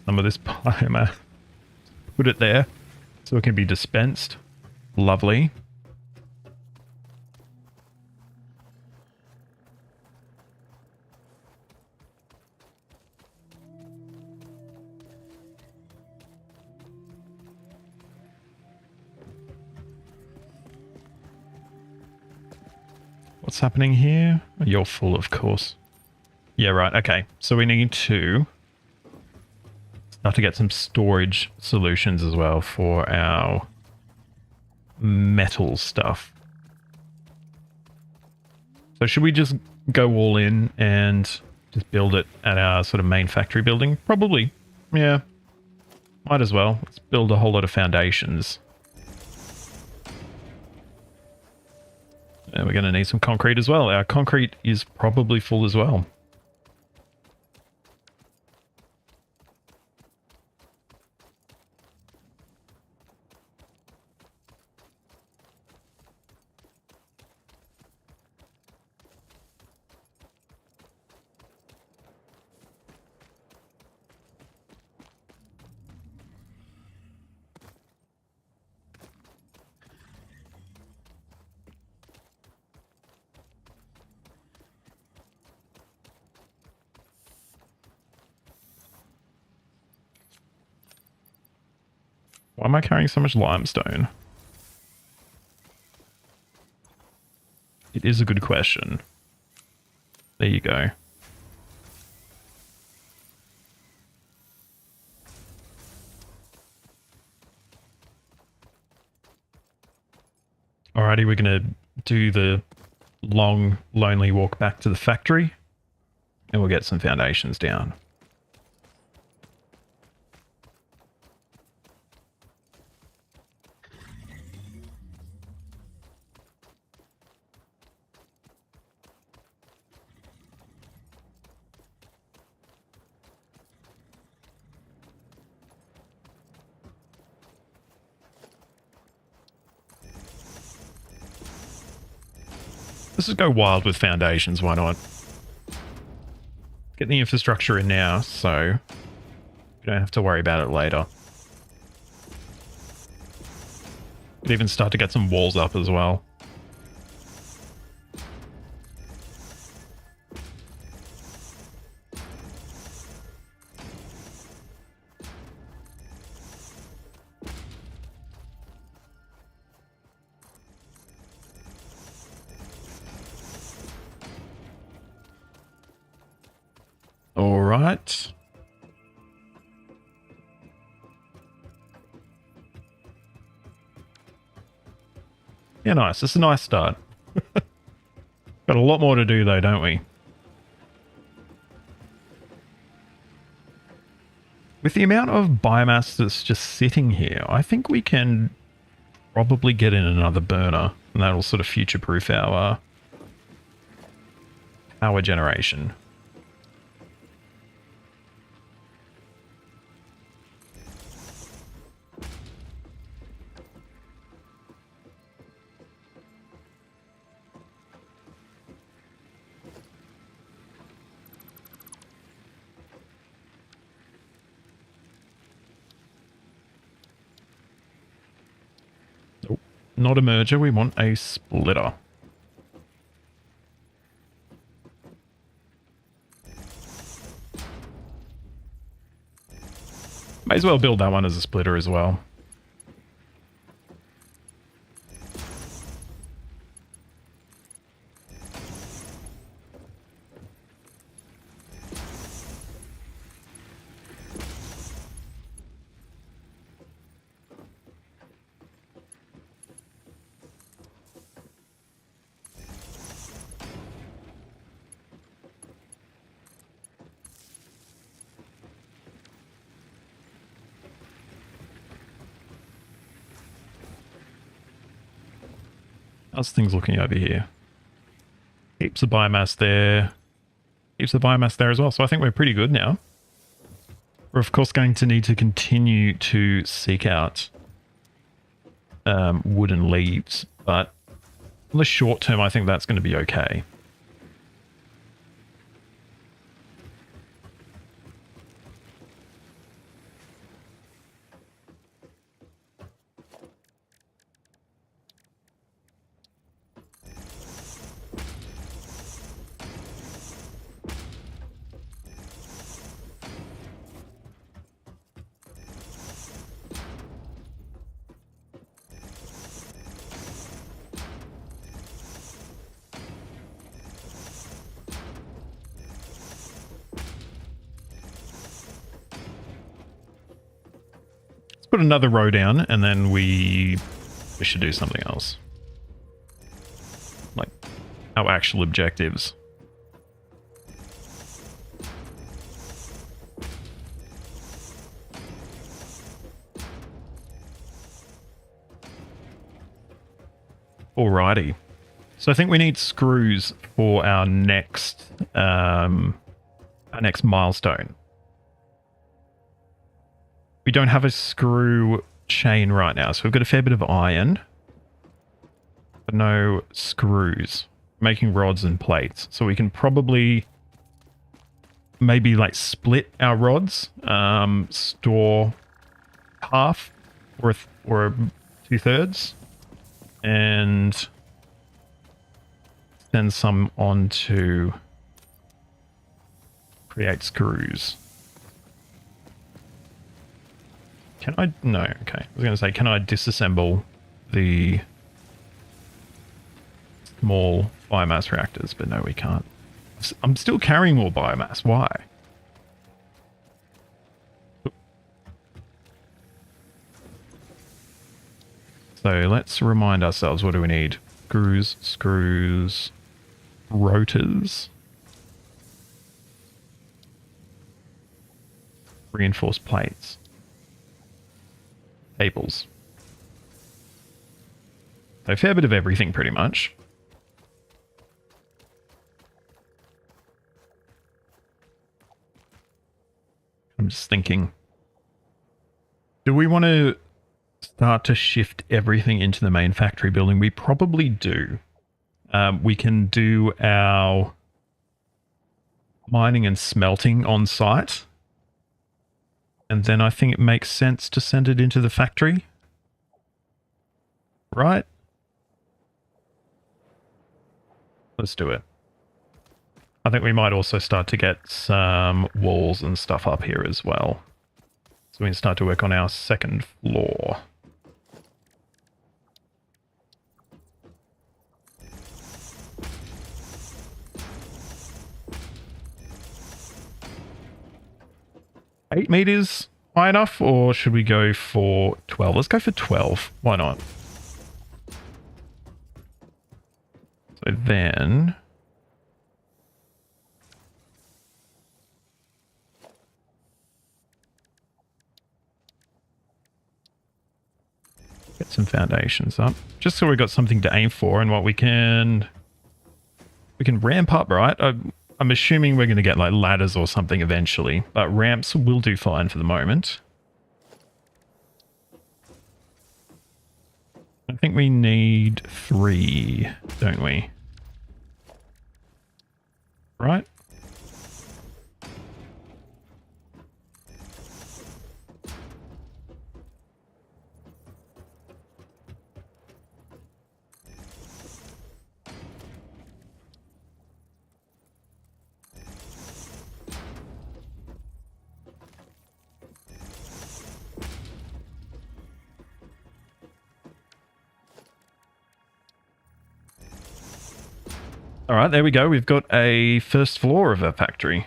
some of this biomass. Put it there so it can be dispensed. Lovely. What's happening here? You're full, of course. Yeah, right. Okay. So we need to start to get some storage solutions as well for our metal stuff. So should we just go all in and just build it at our sort of main factory building? Probably. Yeah. Might as well. Let's build a whole lot of foundations. And we're going to need some concrete as well. Our concrete is probably full as well. Why am I carrying so much limestone? It is a good question. There you go. Alrighty, we're going to do the long, lonely walk back to the factory. And we'll get some foundations down. Let's just go wild with foundations, why not? Get the infrastructure in now, so we don't have to worry about it later. Could even start to get some walls up as well. right. Yeah, nice. It's a nice start. Got a lot more to do though, don't we? With the amount of biomass that's just sitting here, I think we can probably get in another burner, and that'll sort of future-proof our power generation. Nope, not a merger, we want a splitter. May as well build that one as a splitter as well. How's things looking over here? Heaps of biomass there. Heaps of biomass there as well. So I think we're pretty good now. We're of course going to need to continue to seek out wood and leaves, but in the short term, I think that's going to be okay. Put another row down, and then we should do something else. Like our actual objectives. Alrighty. So I think we need screws for our next milestone. We don't have a screw chain right now, so we've got a fair bit of iron, but no screws. Making rods and plates, so we can probably maybe like split our rods, store half or 2/3, and send some on to create screws. Can I? No, okay. I was going to say, can I disassemble the small biomass reactors? But no, we can't. I'm still carrying more biomass. Why? So let's remind ourselves, what do we need? Screws, rotors, reinforced plates. Cables. So a fair bit of everything, pretty much. I'm just thinking, do we want to start to shift everything into the main factory building? We probably do. We can do our mining and smelting on site. And then I think it makes sense to send it into the factory. Right? Let's do it. I think we might also start to get some walls and stuff up here as well. So we can start to work on our second floor. 8 meters high enough, or should we go for 12? Let's go for 12. Why not? So then... get some foundations up. Just so we've got something to aim for and what we can ramp up, right? I'm assuming we're going to get like ladders or something eventually, but ramps will do fine for the moment. I think we need 3, don't we? Right? All right, there we go. We've got a first floor of a factory.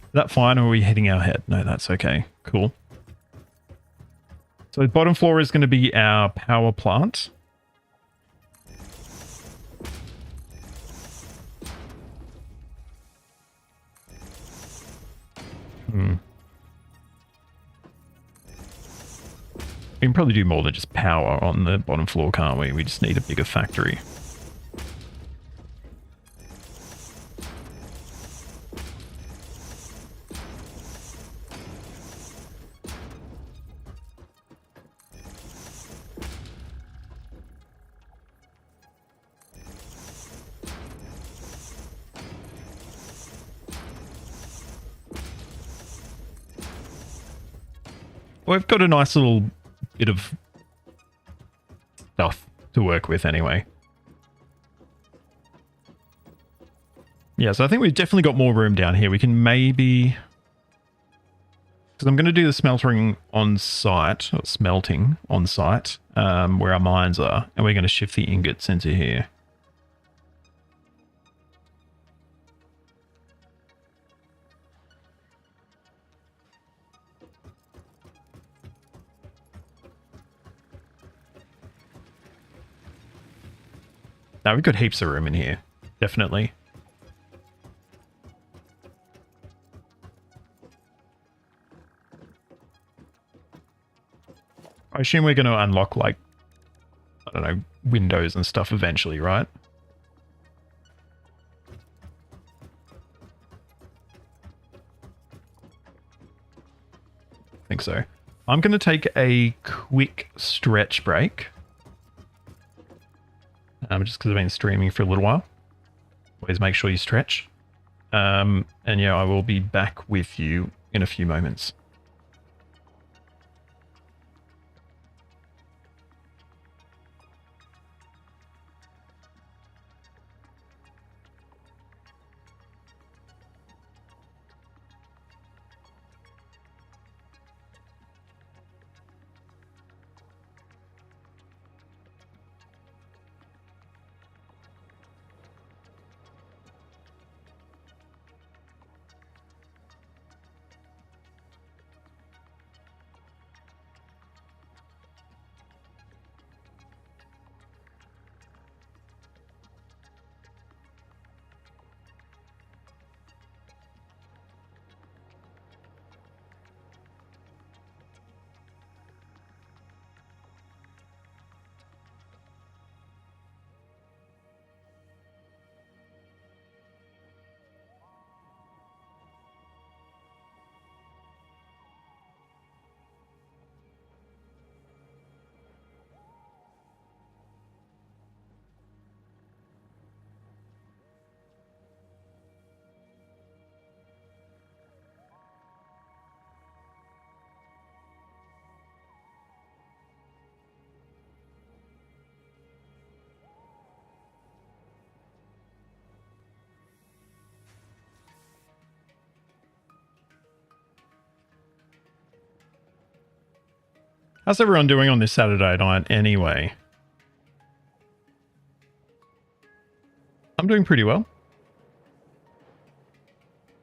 Is that fine, or are we hitting our head? No, that's okay. Cool. So the bottom floor is going to be our power plant. We can probably do more than just power on the bottom floor, can't we? We just need a bigger factory. We've got a nice little bit of stuff to work with anyway. Yeah, so I think we've definitely got more room down here. We can maybe... because I'm going to do the smelting on site, or smelting on site, where our mines are, and we're going to shift the ingots into here. Now, we've got heaps of room in here. Definitely. I assume we're going to unlock, like, I don't know, windows and stuff eventually, right? I think so. I'm going to take a quick stretch break. Just because I've been streaming for a little while. Always make sure you stretch. And yeah, I will be back with you in a few moments. How's everyone doing on this Saturday night anyway? I'm doing pretty well.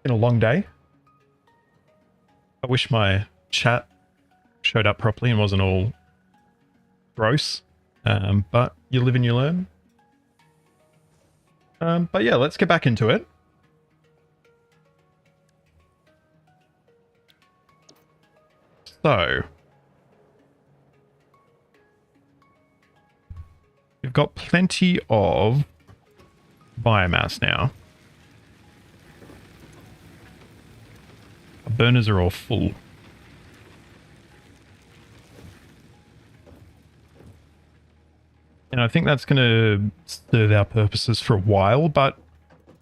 Been a long day. I wish my chat showed up properly and wasn't all gross. But you live and you learn. But yeah, let's get back into it. So, we've got plenty of biomass now. Our burners are all full. And I think that's going to serve our purposes for a while, but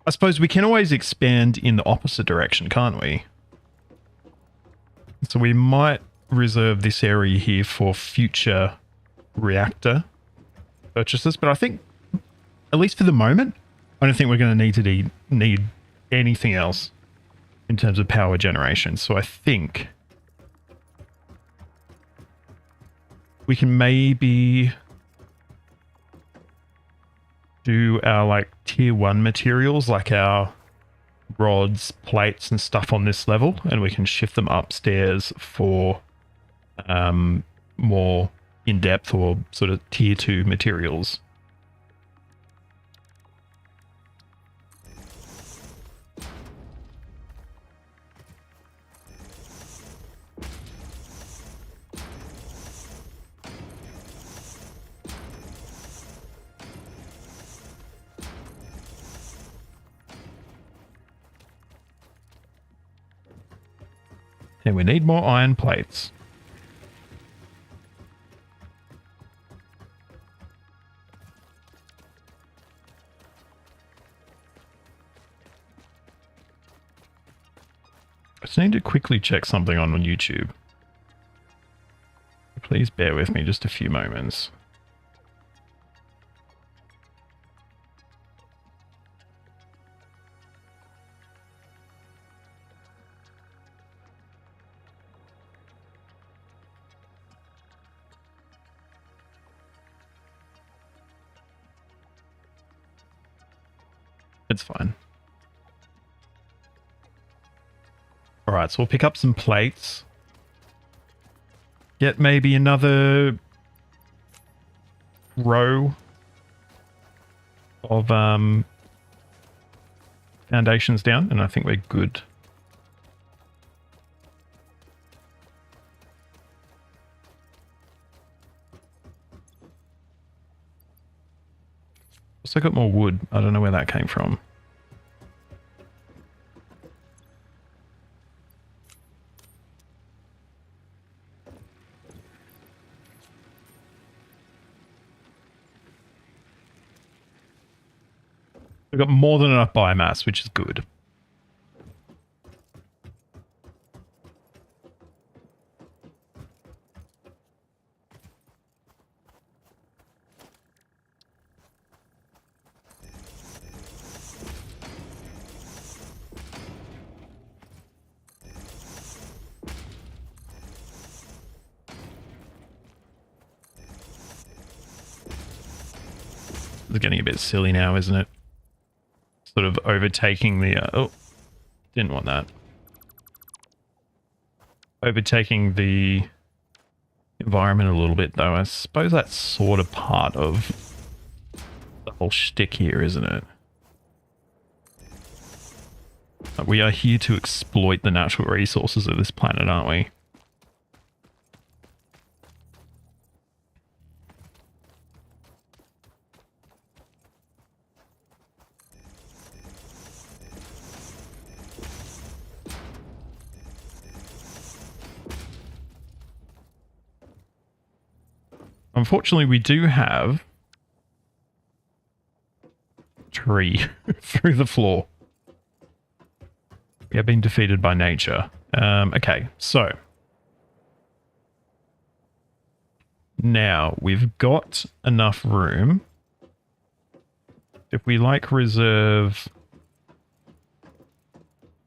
I suppose we can always expand in the opposite direction, can't we? So we might reserve this area here for future reactor purchases, but I think, at least for the moment, I don't think we're going to need anything else in terms of power generation. So I think we can maybe do our like tier 1 materials, like our rods, plates and stuff on this level, and we can shift them upstairs for more in-depth or sort of tier 2 materials. And we need more iron plates. I just need to quickly check something on YouTube. Please bear with me just a few moments. It's fine. All right, so we'll pick up some plates. Get maybe another row of foundations down, and I think we're good. Also got more wood. I don't know where that came from. We've got more than enough biomass, which is good. It's getting a bit silly now, isn't it? Sort of overtaking the... oh, didn't want that. Overtaking the environment a little bit, though. I suppose that's sort of part of the whole shtick here, isn't it? We are here to exploit the natural resources of this planet, aren't we? Unfortunately, we do have a tree through the floor. We have been defeated by nature. Okay, so now we've got enough room. If we like reserve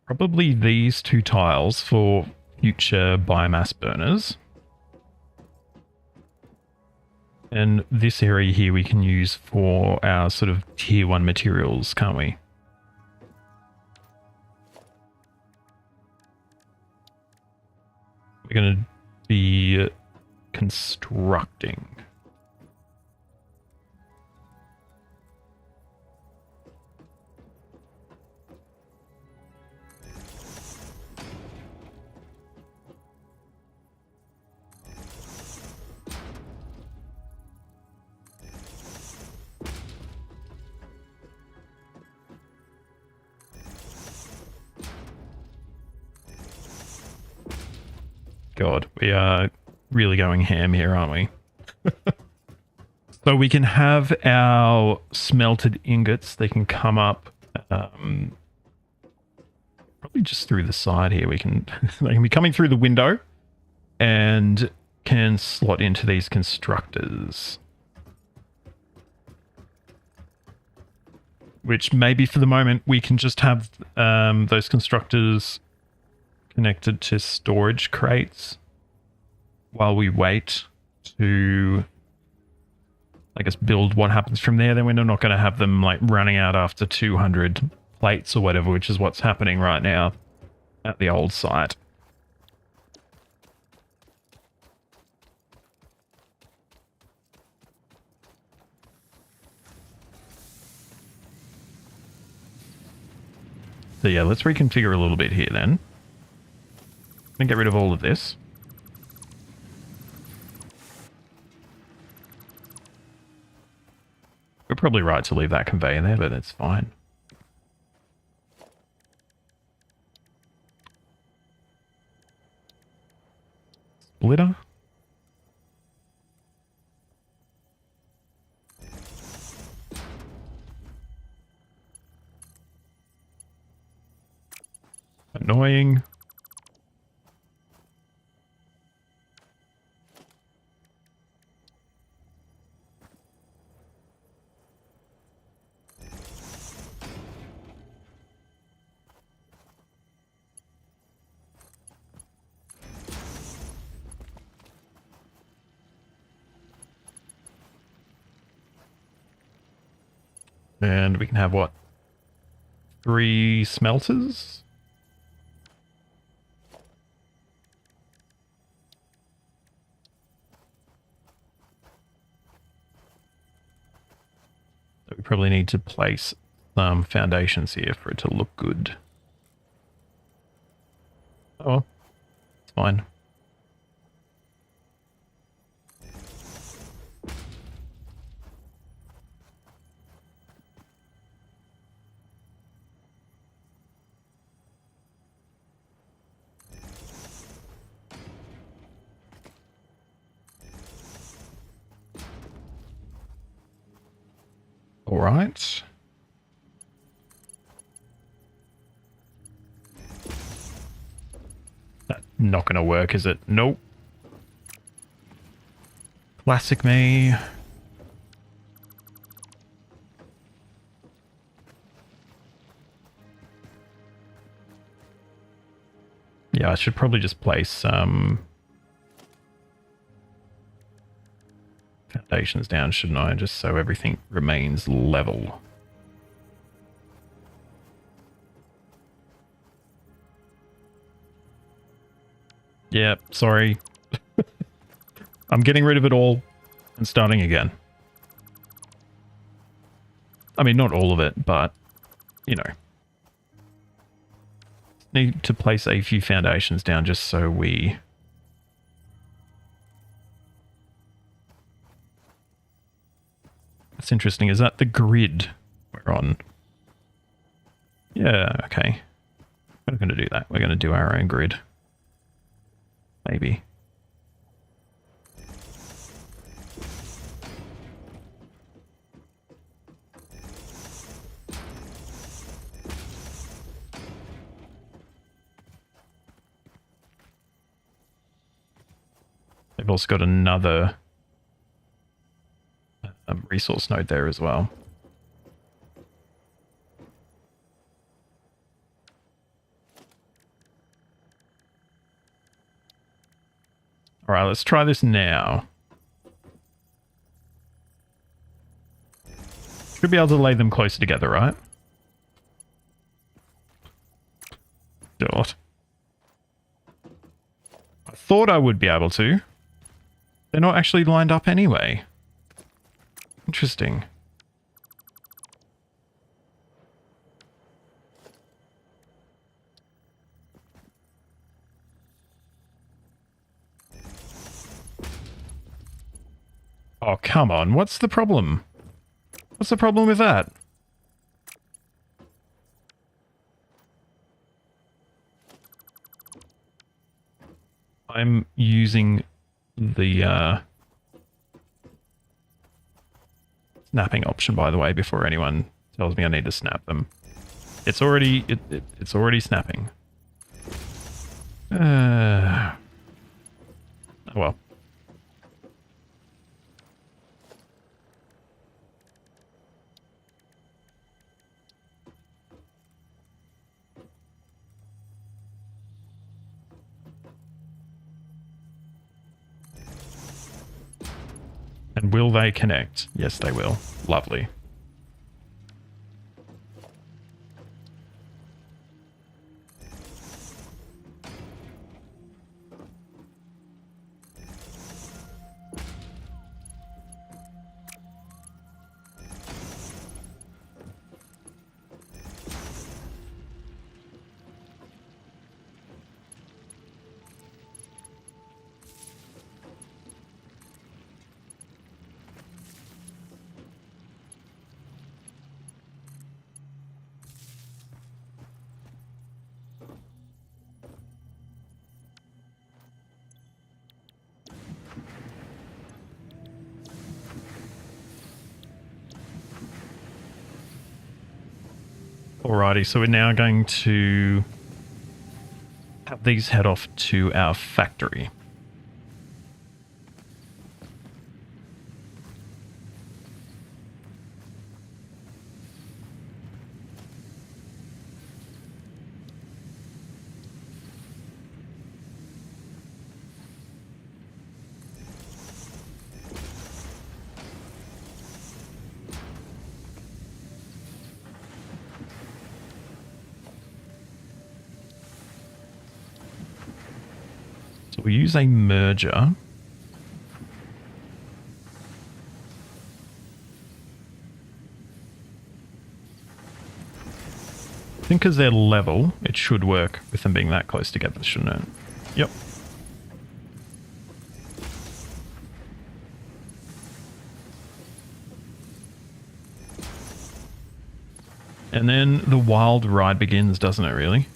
probably these 2 tiles for future biomass burners. And this area here we can use for our sort of tier 1 materials, can't we? We're going to be constructing. God, we are really going ham here, aren't we? So we can have our smelted ingots. They can come up probably just through the side here. We can they can be coming through the window and can slot into these constructors. Which maybe for the moment we can just have those constructors connected to storage crates while we wait to, I guess, build what happens from there. Then we're not going to have them like running out after 200 plates or whatever, which is what's happening right now at the old site. So yeah, let's reconfigure a little bit here then. And get rid of all of this. We're probably right to leave that conveyor there, but it's fine. Splitter. Annoying. And we can have what? 3 smelters? So we probably need to place some foundations here for it to look good. Oh, it's fine. All right. That's not going to work, is it? Nope. Classic me. Yeah, I should probably just place some foundations down, shouldn't I? Just so everything remains level. Yeah, sorry. I'm getting rid of it all and starting again. I mean, not all of it, but, you know. Need to place a few foundations down just so we... That's interesting. Is that the grid we're on? Yeah, okay. We're not going to do that. We're going to do our own grid. Maybe. They've also got another resource node there as well. All right, let's try this now. Should be able to lay them closer together, right? Dot. I thought I would be able to. They're not actually lined up anyway. Interesting. Oh, come on. What's the problem? What's the problem with that? I'm using the snapping option, by the way, before anyone tells me I need to snap them. It's already it's already snapping. Oh well. And will they connect? Yes, they will. Lovely. Alrighty, so we're now going to have these head off to our factory. So we use a merger. I think because they're level, it should work with them being that close together, shouldn't it? Yep. And then the wild ride begins, doesn't it, really?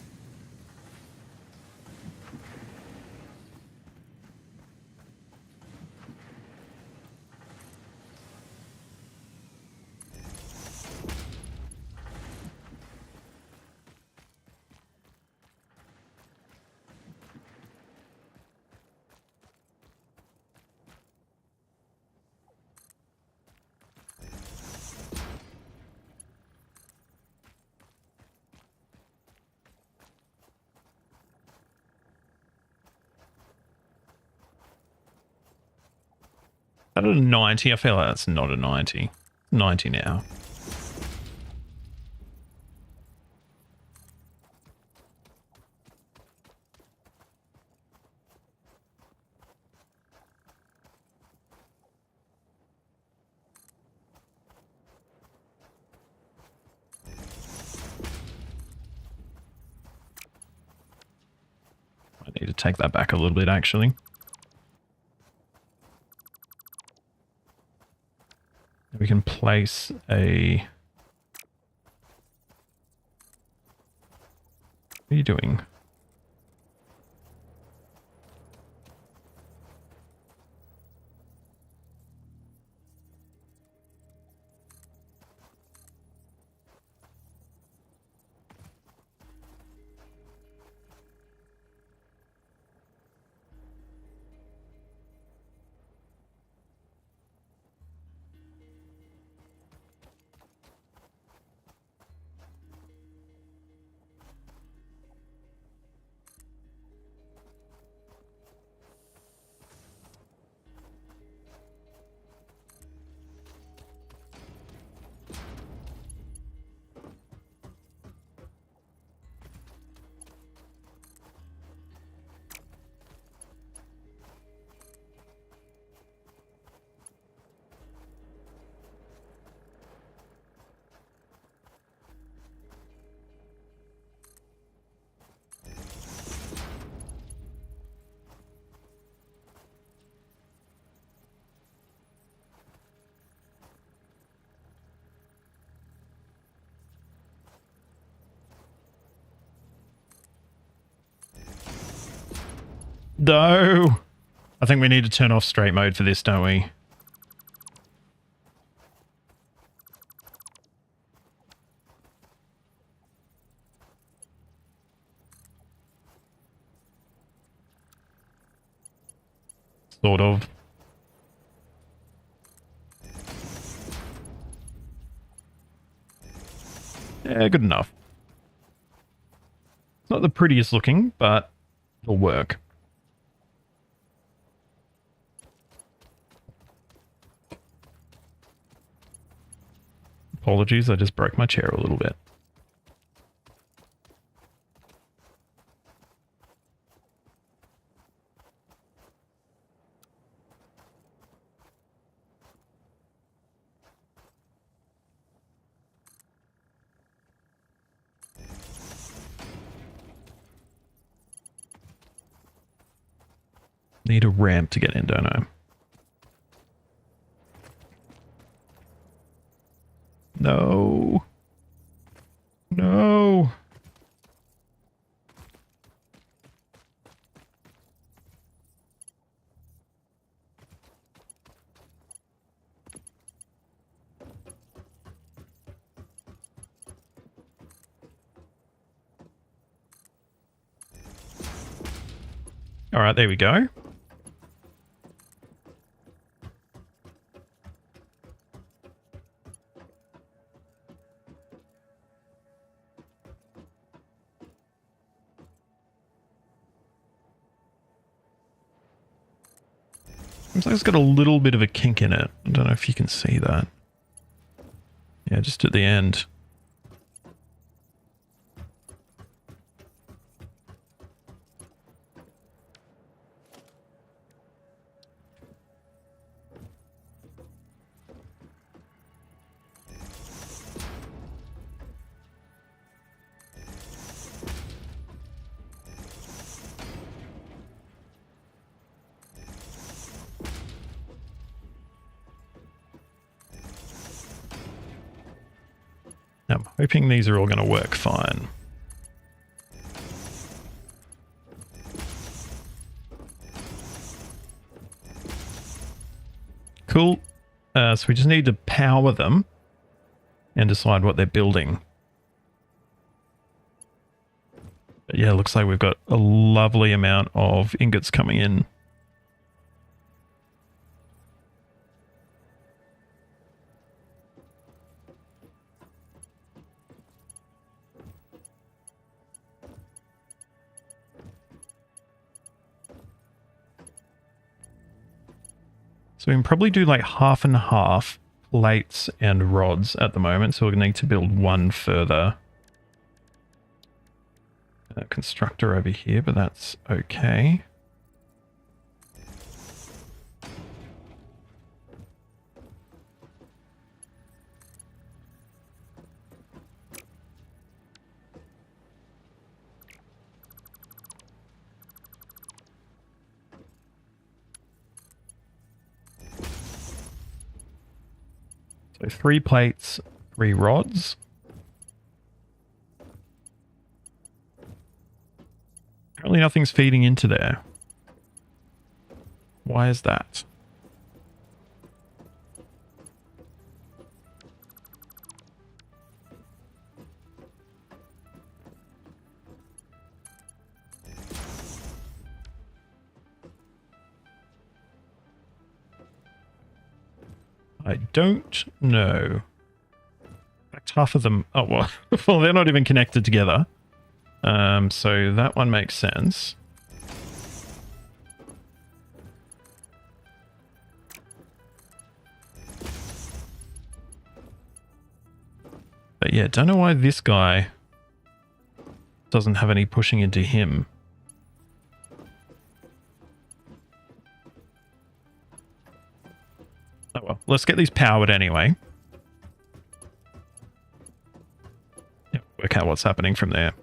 Is that a 90? I feel like that's not a 90. 90 now. I need to take that back a little bit, actually. We can place a... What are you doing? No! I think we need to turn off straight mode for this, don't we? Sort of. Yeah, good enough. It's not the prettiest looking, but it'll work. Apologies, I just broke my chair a little bit. Need a ramp to get in, don't I? No. No. All right, there we go. Looks like it's got a little bit of a kink in it. I don't know if you can see that. Yeah, just at the end. I'm hoping these are all going to work fine. Cool. So we just need to power them and decide what they're building. But yeah, looks like we've got a lovely amount of ingots coming in. So we can probably do like half and half plates and rods at the moment. So we're going to need to build one further constructor over here, but that's okay. So 3 plates, 3 rods. Apparently nothing's feeding into there. Why is that? I don't know. In fact, half of them... Oh, well, well, they're not even connected together. So that one makes sense. But yeah, don't know why this guy doesn't have any pushing into him. Oh well, let's get these powered anyway. Yeah, work out what's happening from there.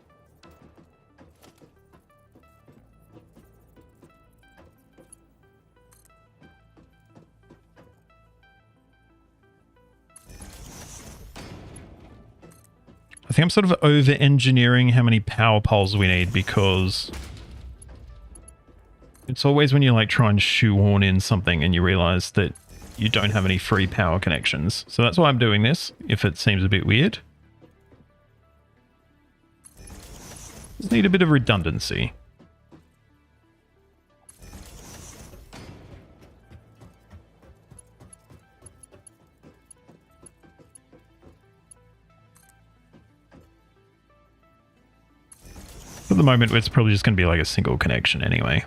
I think I'm sort of over-engineering how many power poles we need because It's always when you like try and shoehorn in something and you realize that you don't have any free power connections. So that's why I'm doing this, if it seems a bit weird. Just need a bit of redundancy. At the moment, it's probably just going to be like a single connection anyway.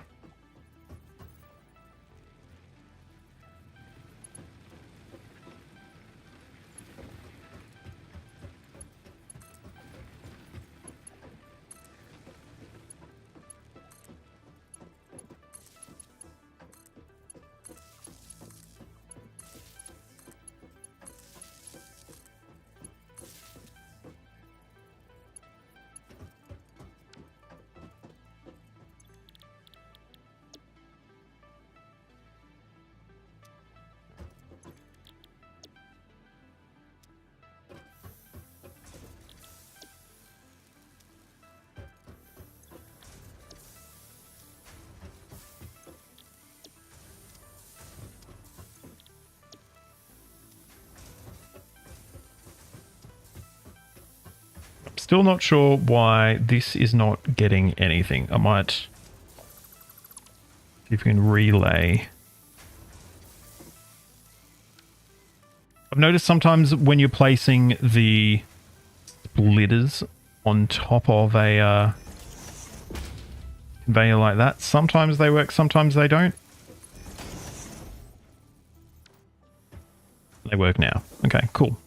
Still not sure why this is not getting anything. I might see if we can relay. I've noticed sometimes when you're placing the splitters on top of a conveyor like that, sometimes they work, sometimes they don't. They work now. Okay, cool.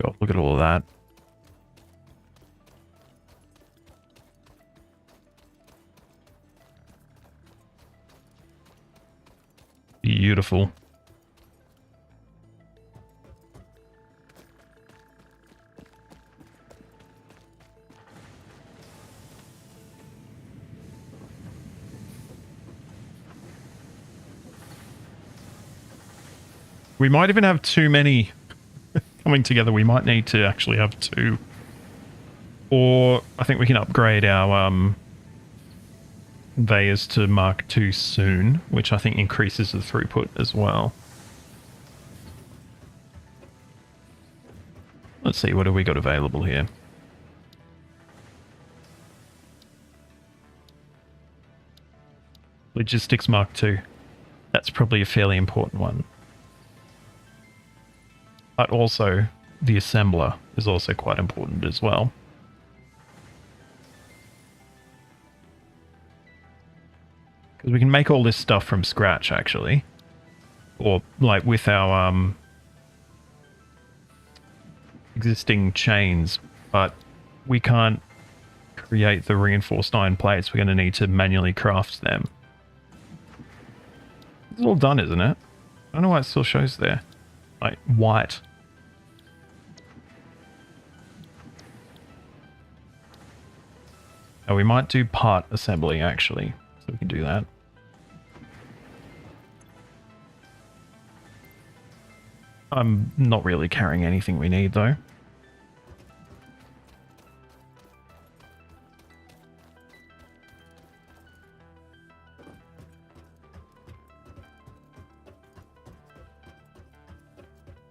Oh, look at all of that. Beautiful. We might even have too many coming together. We might need to actually have two. Or I think we can upgrade our conveyors to Mark II soon, which I think increases the throughput as well. Let's see, what have we got available here? Logistics Mark II. That's probably a fairly important one. But also, the assembler is also quite important as well. Because we can make all this stuff from scratch, actually. Or, like, with our existing chains. But we can't create the reinforced iron plates. We're going to need to manually craft them. It's all done, isn't it? I don't know why it still shows there. Like, white. Oh, we might do part assembly, actually. So we can do that. I'm not really carrying anything we need, though.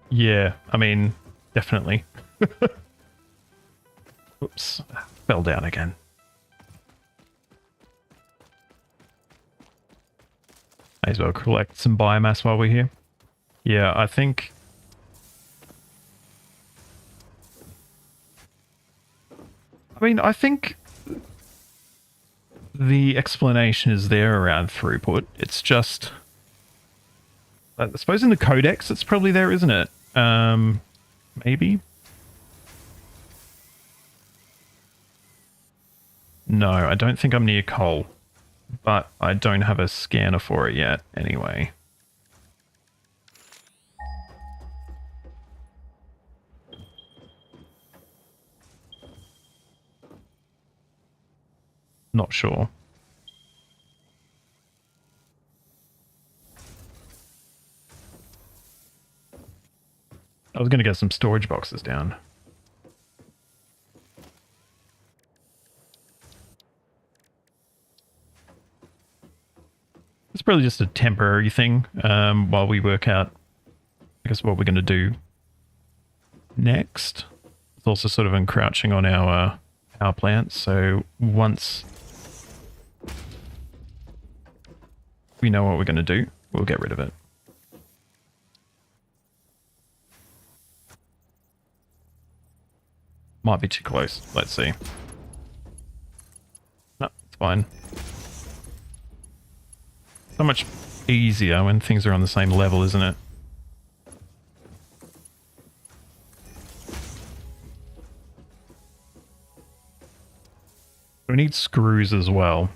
Yeah, I mean, definitely. Oops, fell down again. May as well collect some biomass while we're here. Yeah, I think... I think the explanation is there around throughput. It's just... I suppose in the codex it's probably there, isn't it? Maybe? No, I don't think I'm near coal. But I don't have a scanner for it yet, anyway. Not sure. I was going to get some storage boxes down. It's probably just a temporary thing while we work out, I guess, what we're going to do next. It's also sort of encroaching on our power plant, so once we know what we're going to do, we'll get rid of it. Might be too close. Let's see. No, it's fine. So much easier when things are on the same level, isn't it? We need screws as well.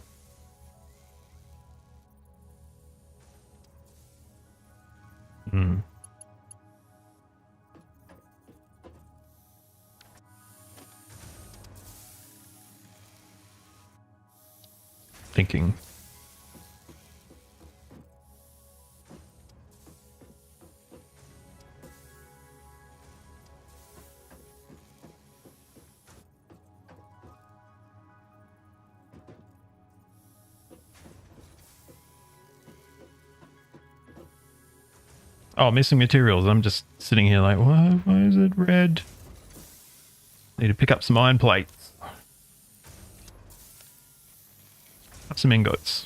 Thinking. Oh, missing materials. I'm just sitting here like, why is it red? Need to pick up some iron plates. Have some ingots.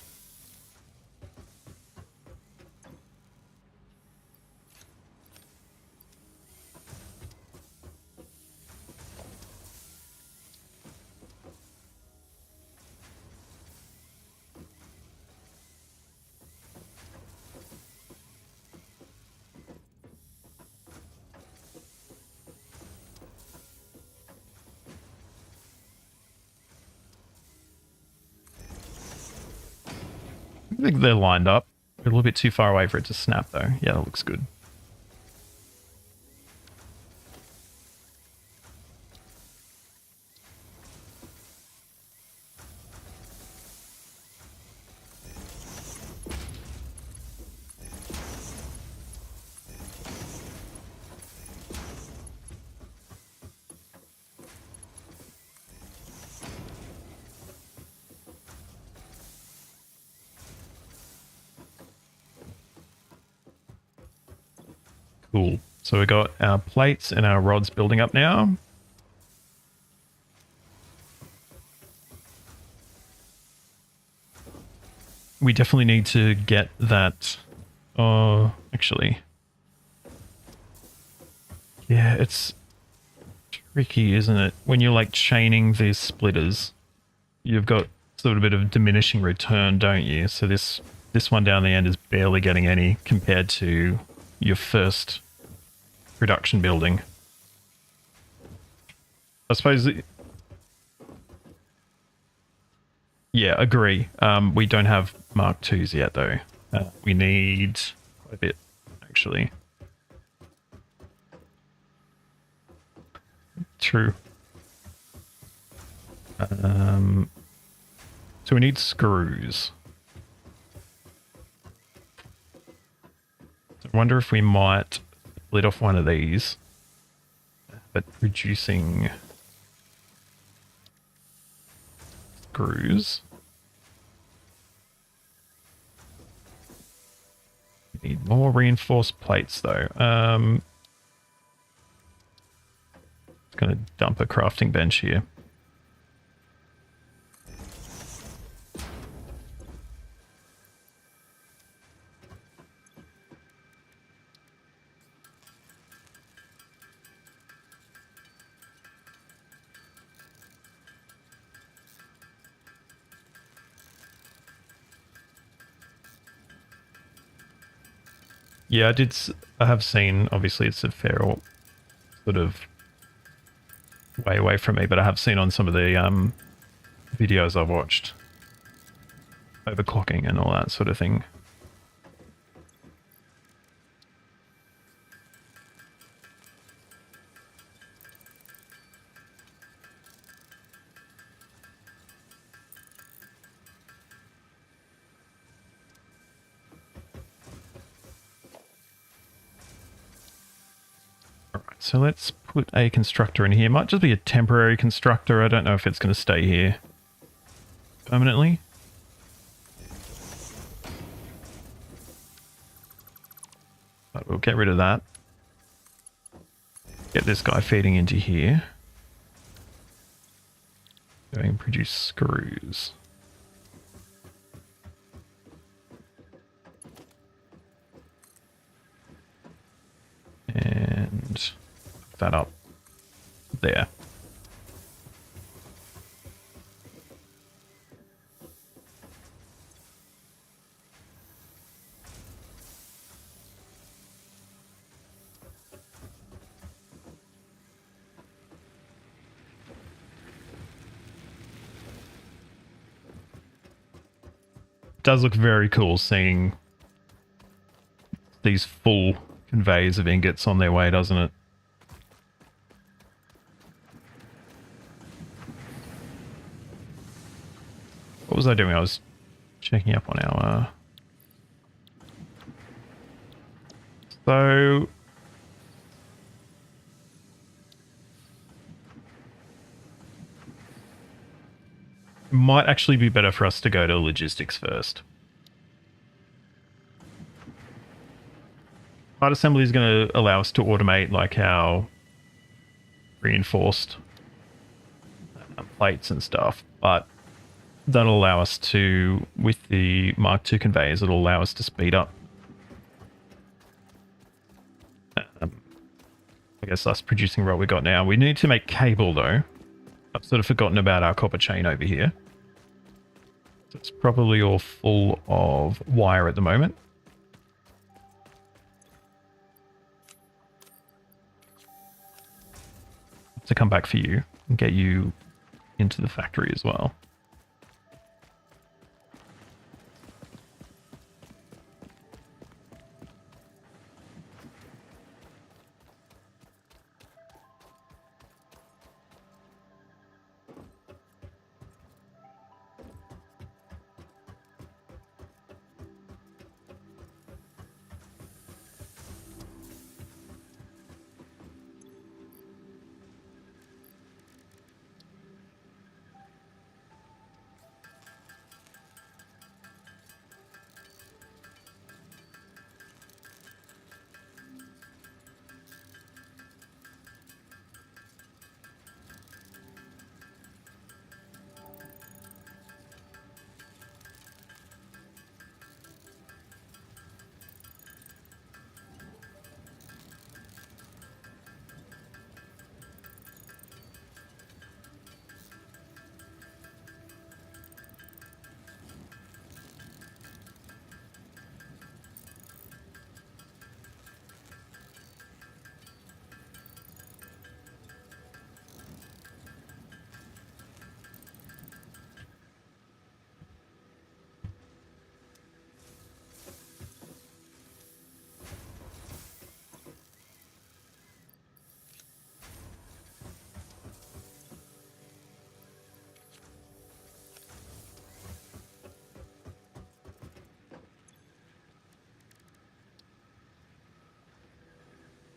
I think they're lined up. They're a little bit too far away for it to snap, though. Yeah, that looks good. Cool. So we got our plates and our rods building up now. We definitely need to get that. Oh, actually. Yeah, it's tricky, isn't it? When you're like chaining these splitters, you've got sort of a bit of diminishing return, don't you? So this one down the end is barely getting any compared to your first production building. I suppose... Yeah, agree. We don't have Mark IIs yet, though. We need quite a bit, actually. True. So we need screws. I wonder if we might split off one of these, but reducing screws. We need more reinforced plates, though. It's going to dump a crafting bench here. Yeah, I have seen, obviously it's a fair sort of way away from me, but I have seen on some of the videos I've watched overclocking and all that sort of thing. All right. so let's put a constructor in here. Might just be a temporary constructor. I don't know if it's going to stay here permanently. But we'll get rid of that. Get this guy feeding into here. Going to produce screws. And hook that up there. It does look very cool seeing these full conveyors of ingots on their way, doesn't it? What was I doing? I was checking up on our... So... It might actually be better for us to go to logistics first. Part assembly is going to allow us to automate like our reinforced plates and stuff, but that'll allow us to, with the Mark II conveyors, it'll allow us to speed up. I guess us producing what we've got now. We need to make cable though. I've sort of forgotten about our copper chain over here. So it's probably all full of wire at the moment. To come back for you and get you into the factory as well.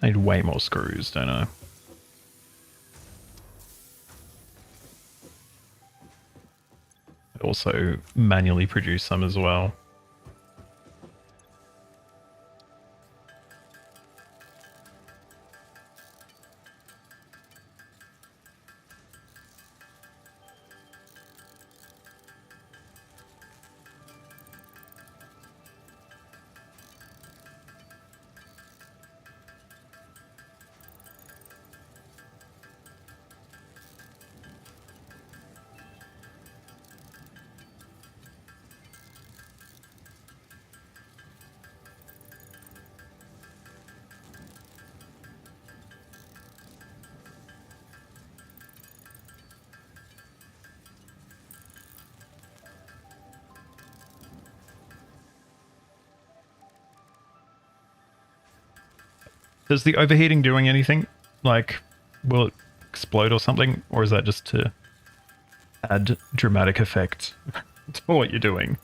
I need way more screws, don't I? I also manually produce some as well. Does the overheating doing anything? Like, will it explode or something? Or is that just to add dramatic effect to what you're doing?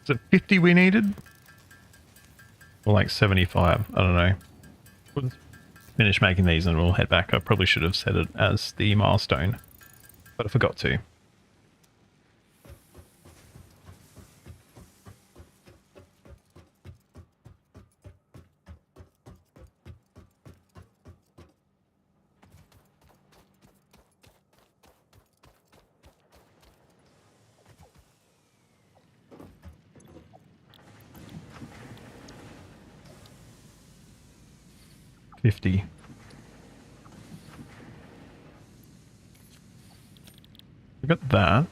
Is it 50 we needed? Or like 75? I don't know. We'll finish making these and we'll head back. I probably should have set it as the milestone, but I forgot to. We got that.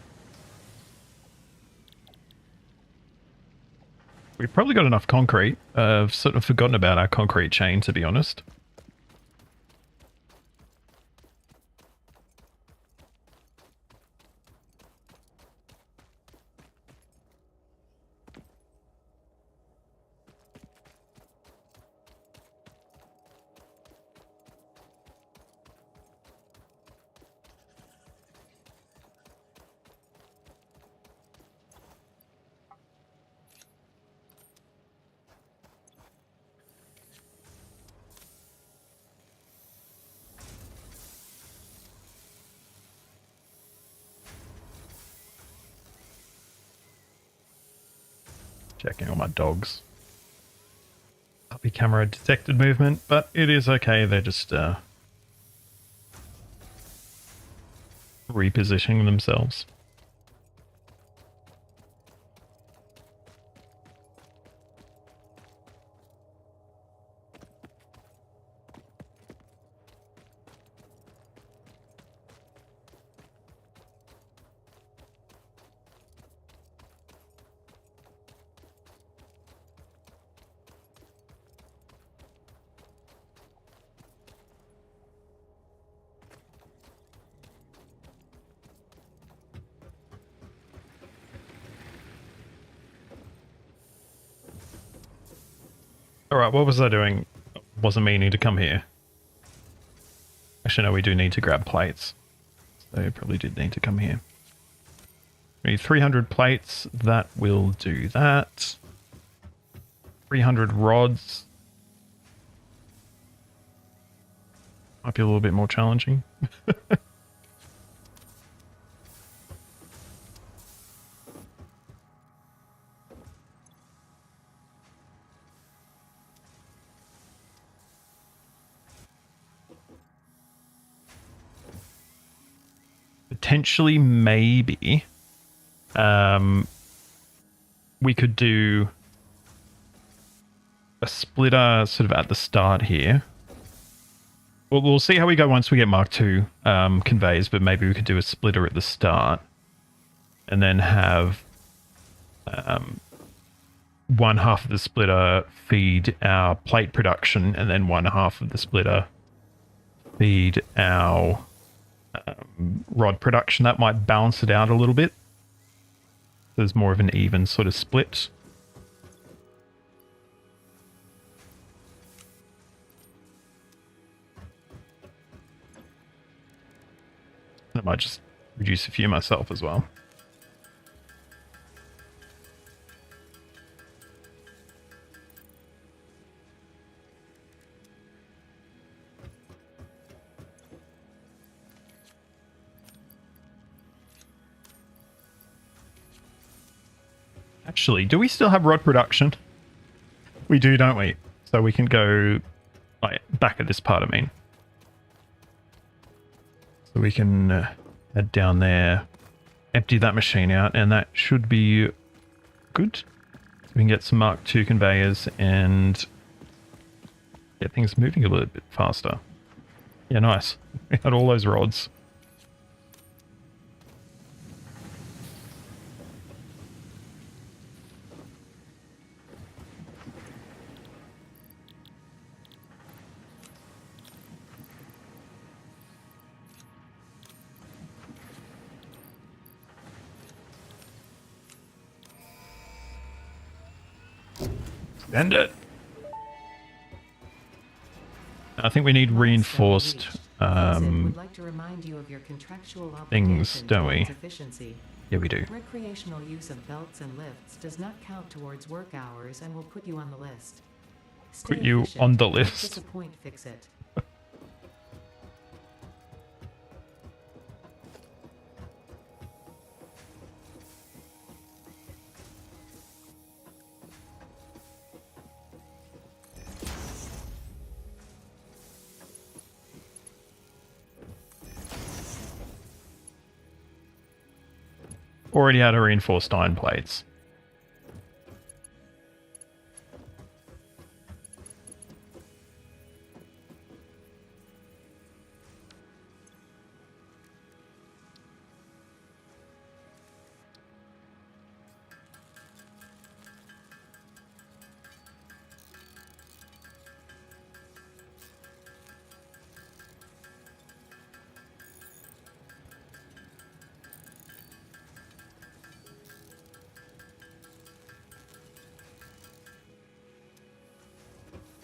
We've probably got enough concrete. I've sort of forgotten about our concrete chain, to be honest. Checking on my dogs. Puppy camera detected movement, but it is okay. They're just repositioning themselves. Alright, what was I doing? Wasn't meaning to come here. Actually, no, we do need to grab plates. So we probably did need to come here. We need 300 plates. That will do that. 300 rods. Might be a little bit more challenging. Potentially, maybe, we could do a splitter sort of at the start here. Well, we'll see how we go once we get Mark II conveyors, but maybe we could do a splitter at the start and then have one half of the splitter feed our plate production and then one half of the splitter feed our rod production. That might balance it out a little bit. There's more of an even sort of split. I might just reduce a few myself as well. Actually, do we still have rod production? We do, don't we? So we can go like, back at this part, I mean. So we can head down there, empty that machine out, and that should be good. So we can get some Mark II conveyors and get things moving a little bit faster. Yeah, nice. We had all those rods. End it. I think we need reinforced things, don't we? Yeah, we do. Recreational use of belts and lifts does not count towards work hours and will put you on the list. Stay Put you efficient. on the Don't list. disappoint, FICSIT. Already had a reinforced iron plates.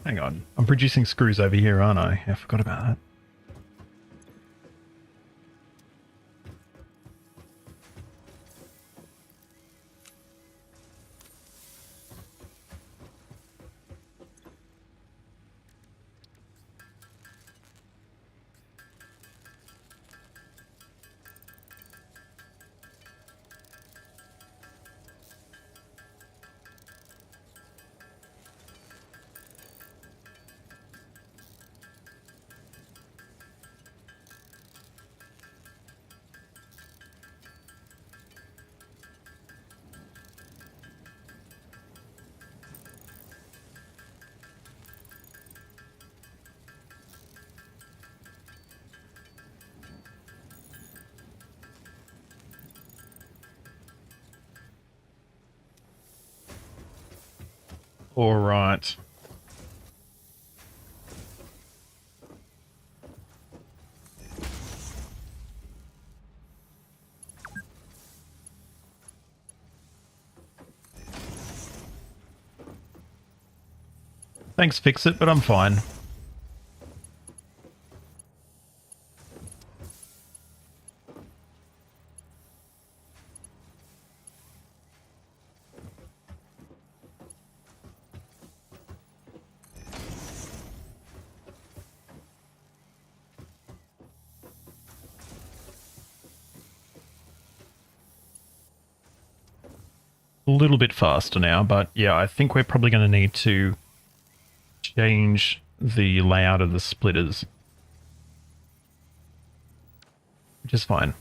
Hang on. I'm producing screws over here, aren't I? I forgot about that. All right. Thanks, FICSIT, but I'm fine. A little bit faster now, but yeah, I think we're probably going to need to change the layout of the splitters, which is fine.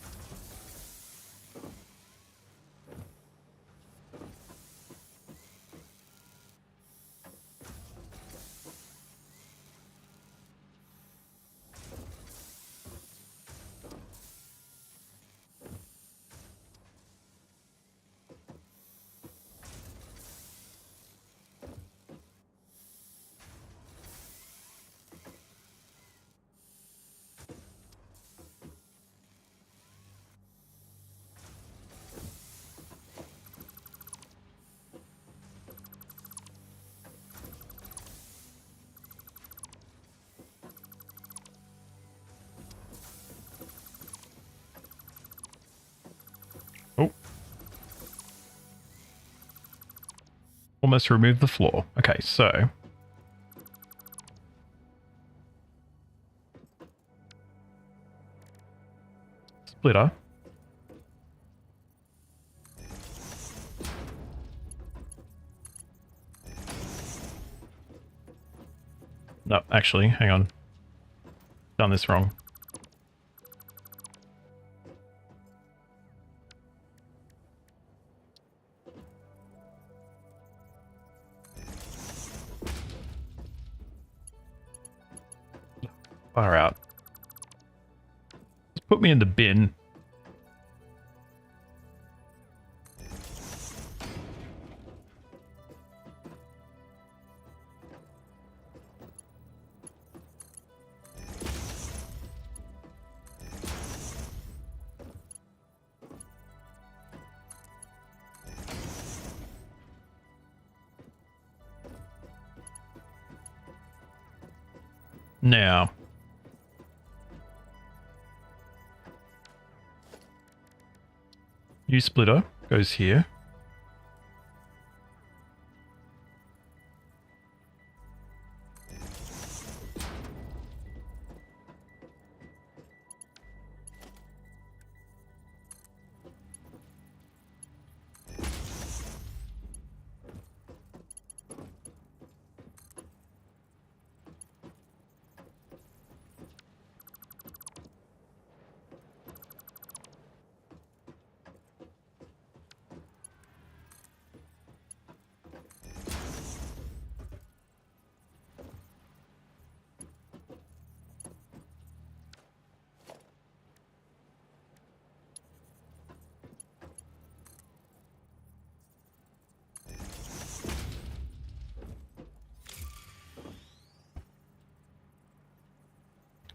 Oh. Almost removed the floor. Okay, so splitter. No, actually, hang on. Done this wrong. Far out. Just put me in the bin. Now, U splitter goes here.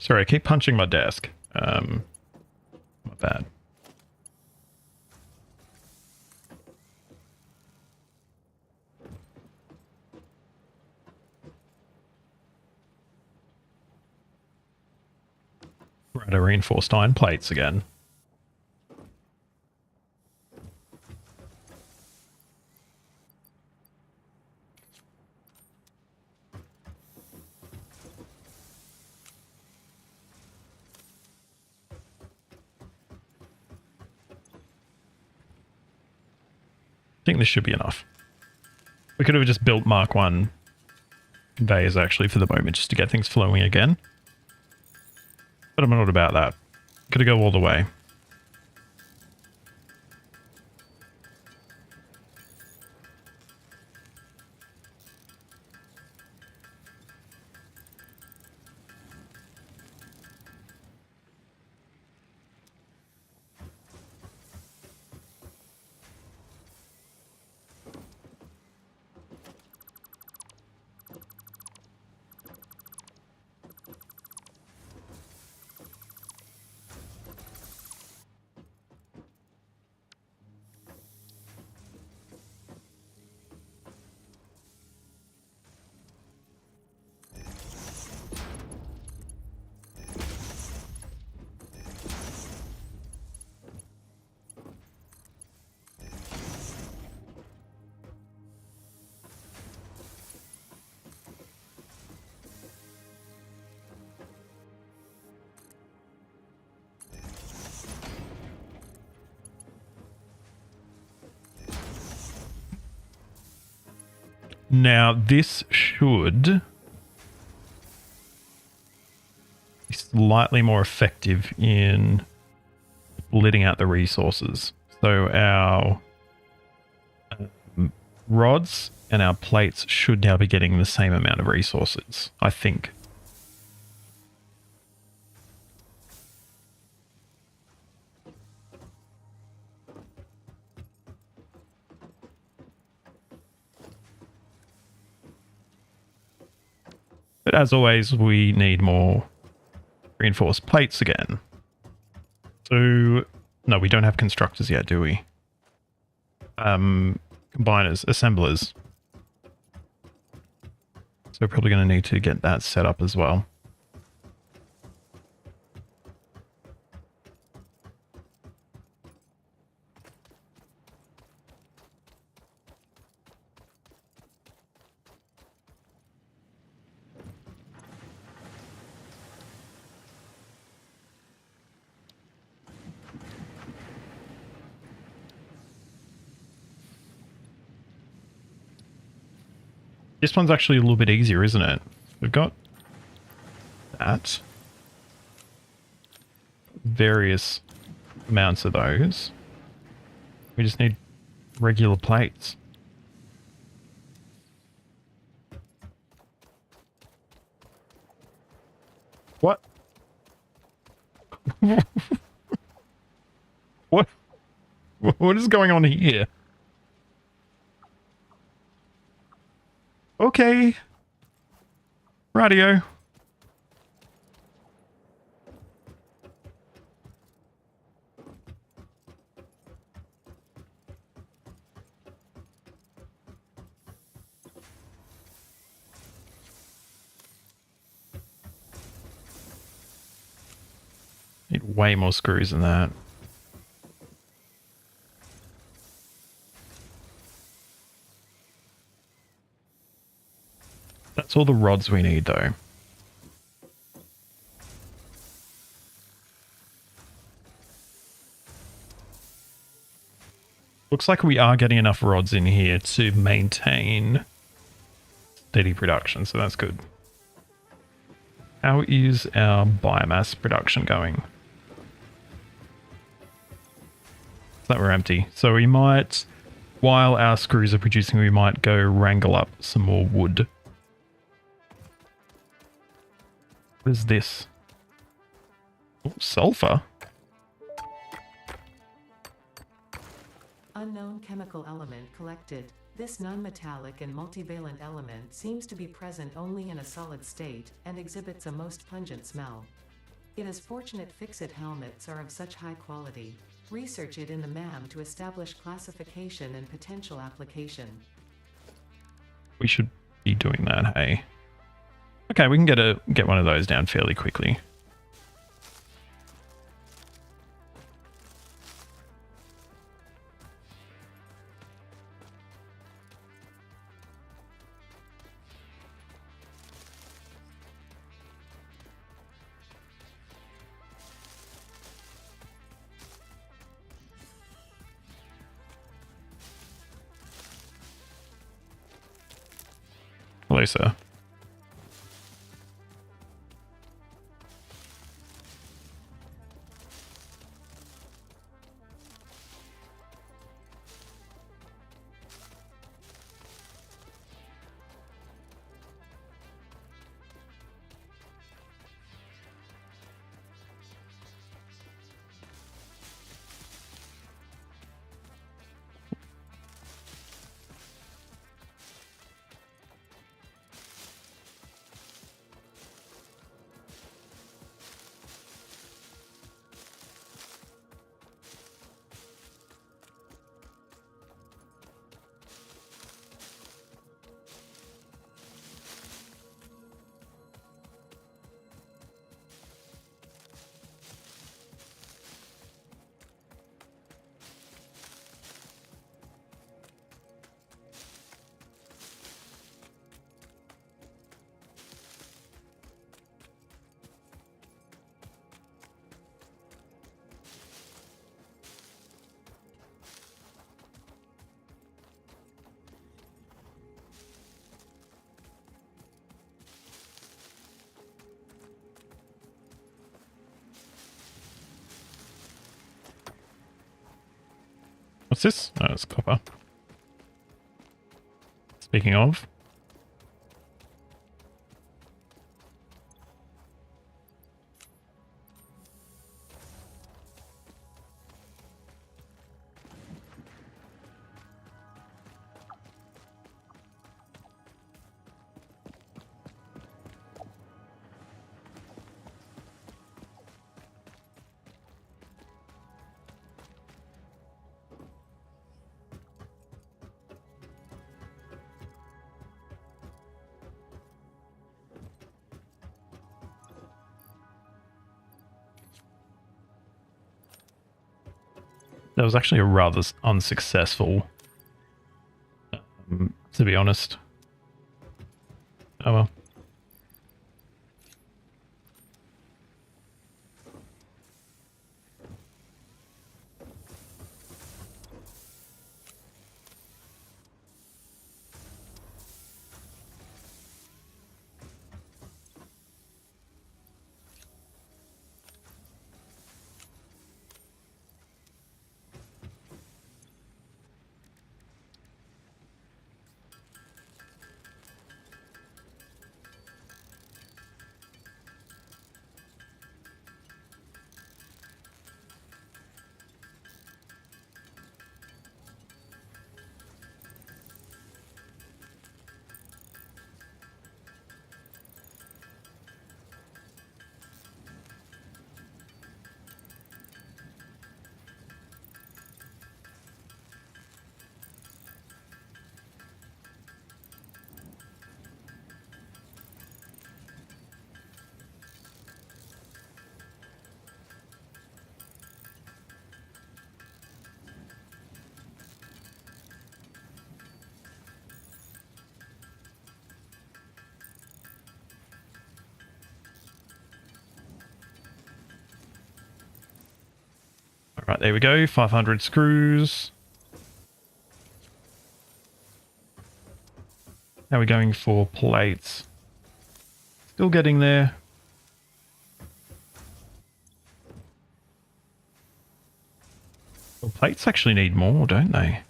Sorry, I keep punching my desk. My bad. We're out of reinforced iron plates again. I think this should be enough. We could have just built Mark 1 conveyors actually for the moment just to get things flowing again. But I'm not about that. Could have go all the way. Now, this should be slightly more effective in splitting out the resources. So our rods and our plates should now be getting the same amount of resources, I think. But as always, we need more reinforced plates again. So, no, we don't have constructors yet, do we? Combiners, assemblers. So we're probably going to need to get that set up as well. This one's actually a little bit easier, isn't it? We've got that. Various amounts of those. We just need regular plates. What? What? What is going on here? Okay. Radio. Need way more screws than that. That's all the rods we need, though. Looks like we are getting enough rods in here to maintain steady production, so that's good. How is our biomass production going? That we're empty. So we might, while our screws are producing, we might go wrangle up some more wood. What is this? Oh, sulfur? Unknown chemical element collected. This non-metallic and multivalent element seems to be present only in a solid state, and exhibits a most pungent smell. It is fortunate FICSIT helmets are of such high quality. Research it in the MAM to establish classification and potential application. We should be doing that, hey? Okay, we can get one of those down fairly quickly. Hello, sir. What's this? Oh, it's copper. Speaking of, that was actually a rather unsuccessful, to be honest. Oh well. All right, there we go. 500 screws. How are we going for plates? Still getting there. Well, plates actually need more, don't they?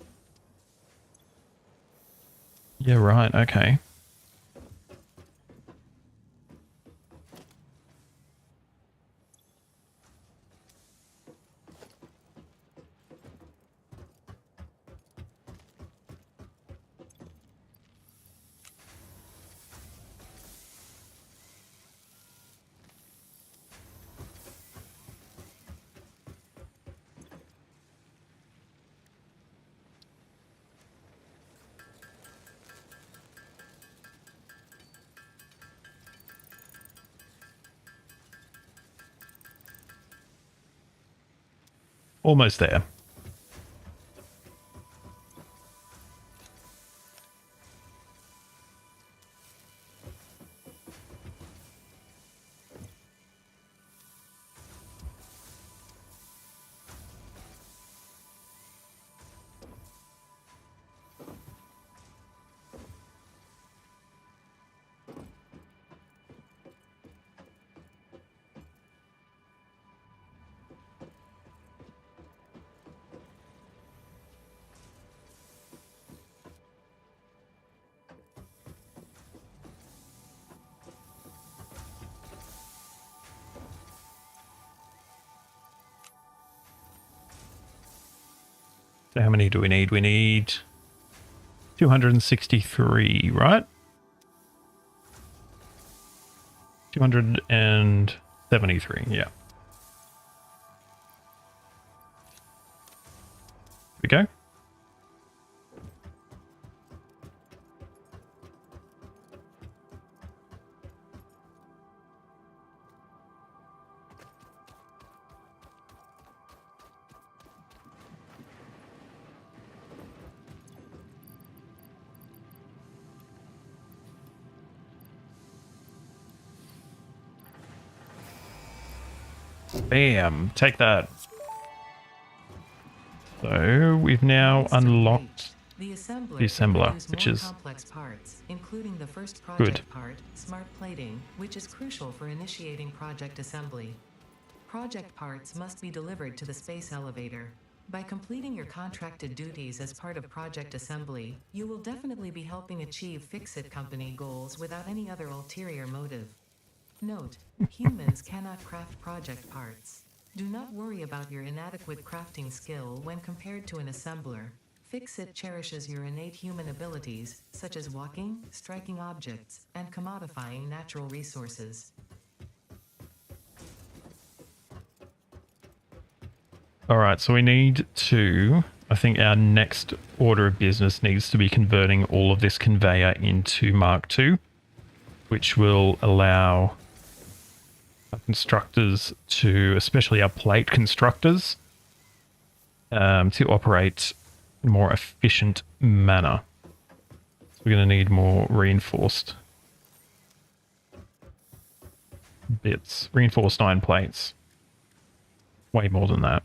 Yeah, right. Okay. Almost there. So how many do we need? We need 263, right? 273, yeah. Here we go. Bam, take that. So we've now unlocked the assembler, which is complex parts, including the first good. project part, smart plating, which is crucial for initiating project assembly. Project parts must be delivered to the space elevator. By completing your contracted duties as part of project assembly, you will definitely be helping achieve FICSIT company goals without any other ulterior motive. Note, humans cannot craft project parts. Do not worry about your inadequate crafting skill when compared to an assembler. FICSIT cherishes your innate human abilities, such as walking, striking objects, and commodifying natural resources. All right, so we need to, I think our next order of business needs to be converting all of this conveyor into Mark II, which will allow our constructors to, especially our plate constructors, to operate in a more efficient manner. So we're going to need more reinforced bits, reinforced iron plates. Way more than that.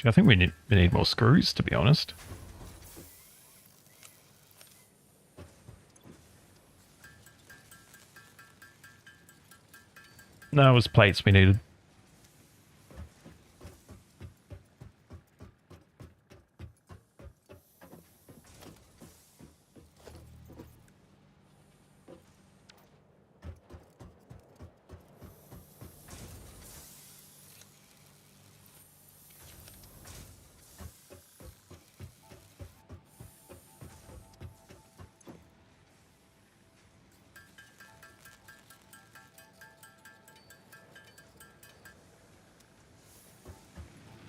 I think we need more screws, to be honest. No, it was plates we needed.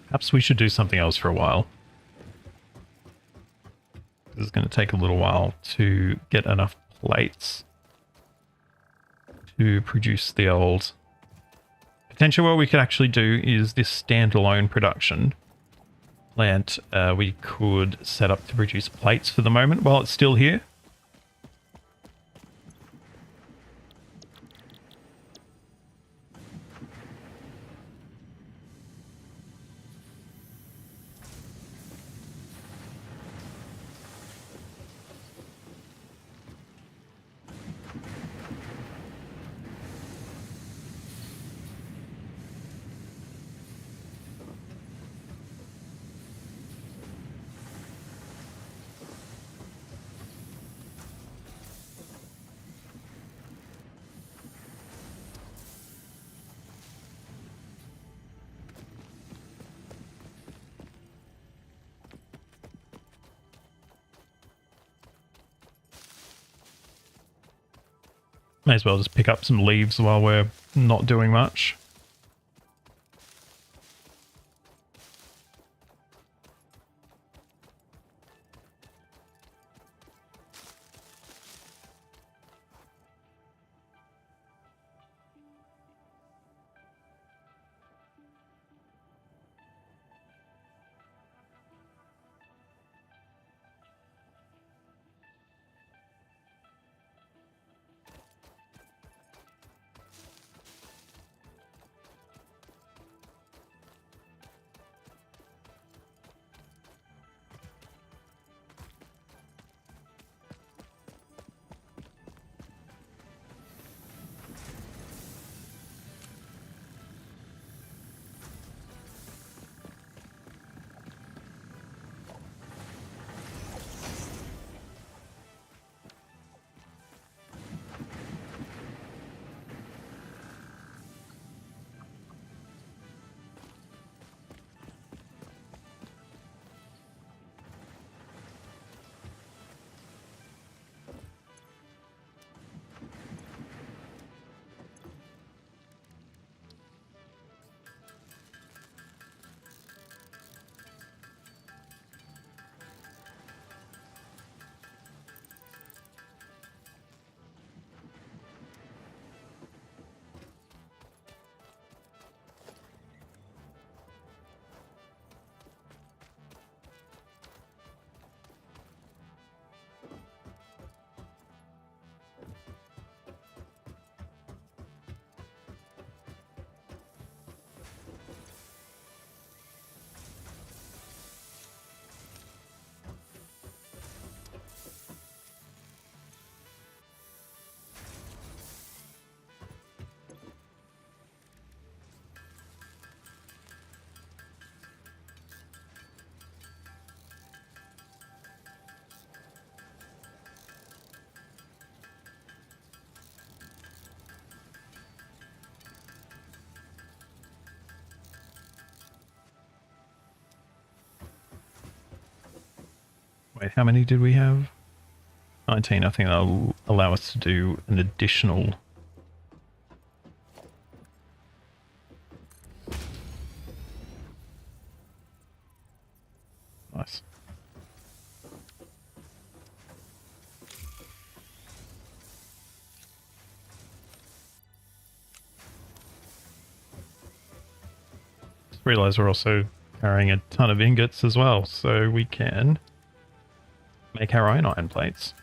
Perhaps we should do something else for a while. This is going to take a little while to get enough plates to produce the old potential. What we could actually do is this standalone production plant we could set up to produce plates for the moment while it's still here. May as well just pick up some leaves while we're not doing much. Wait, how many did we have? 19. I think that'll allow us to do an additional... Nice. Just realised we're also carrying a ton of ingots as well, so we can make our own iron plates.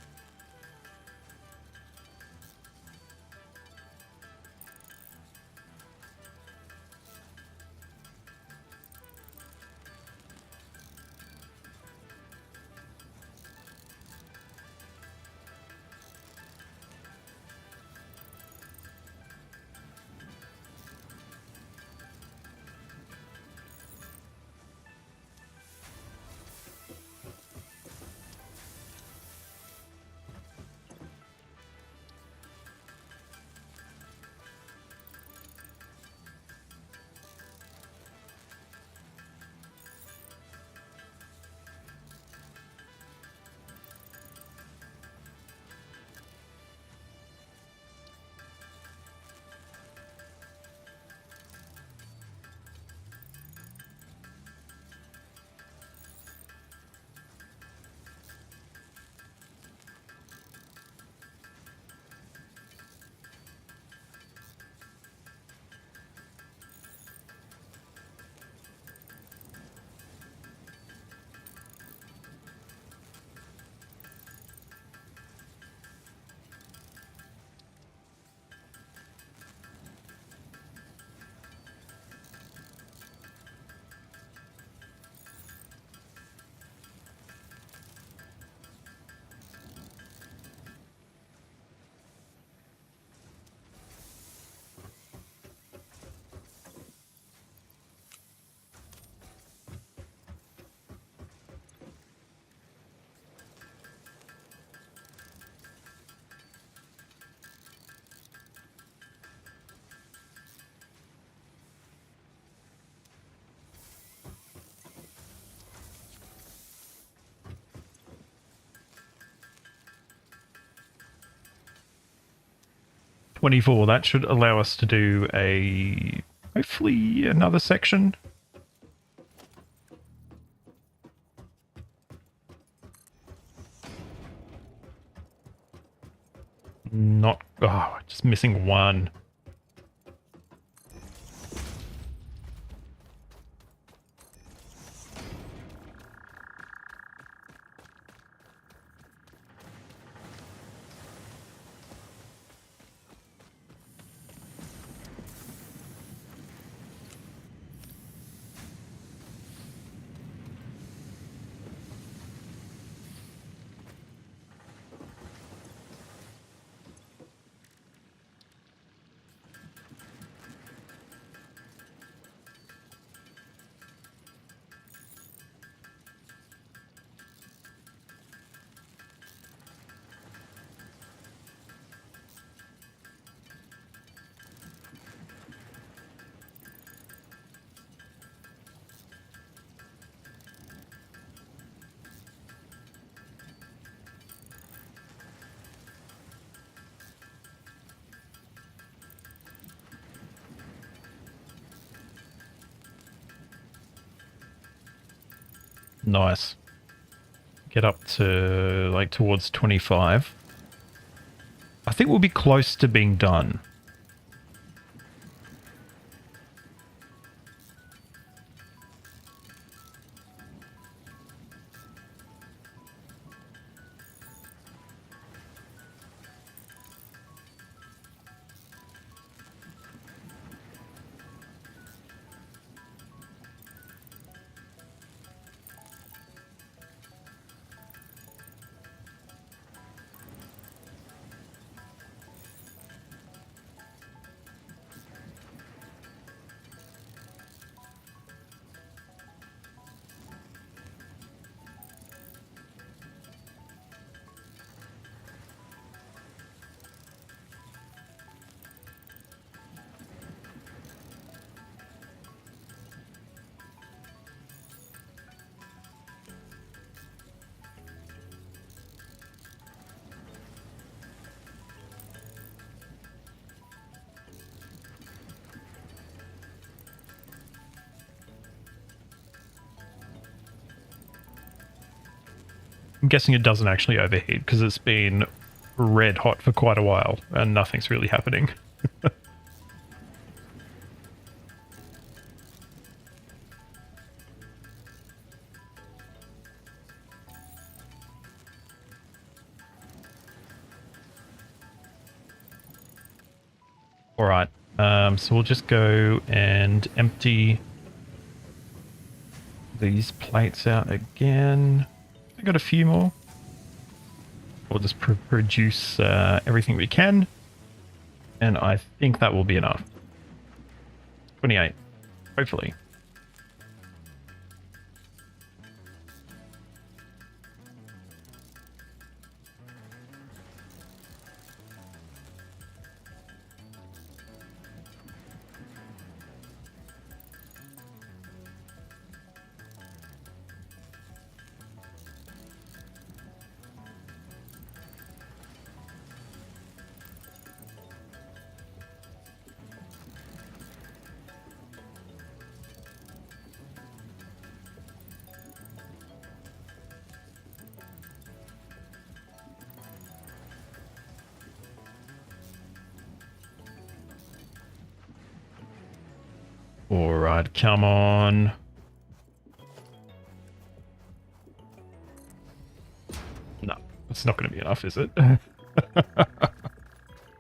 24. That should allow us to do hopefully another section. Just missing one. Nice. Get up to like towards 25. I think we'll be close to being done. I'm guessing it doesn't actually overheat because it's been red hot for quite a while and nothing's really happening. All right, so we'll just go and empty these plates out again. I got a few more. We'll just produce everything we can, and I think that will be enough. 28, hopefully. All right, come on. No, it's not going to be enough, is it?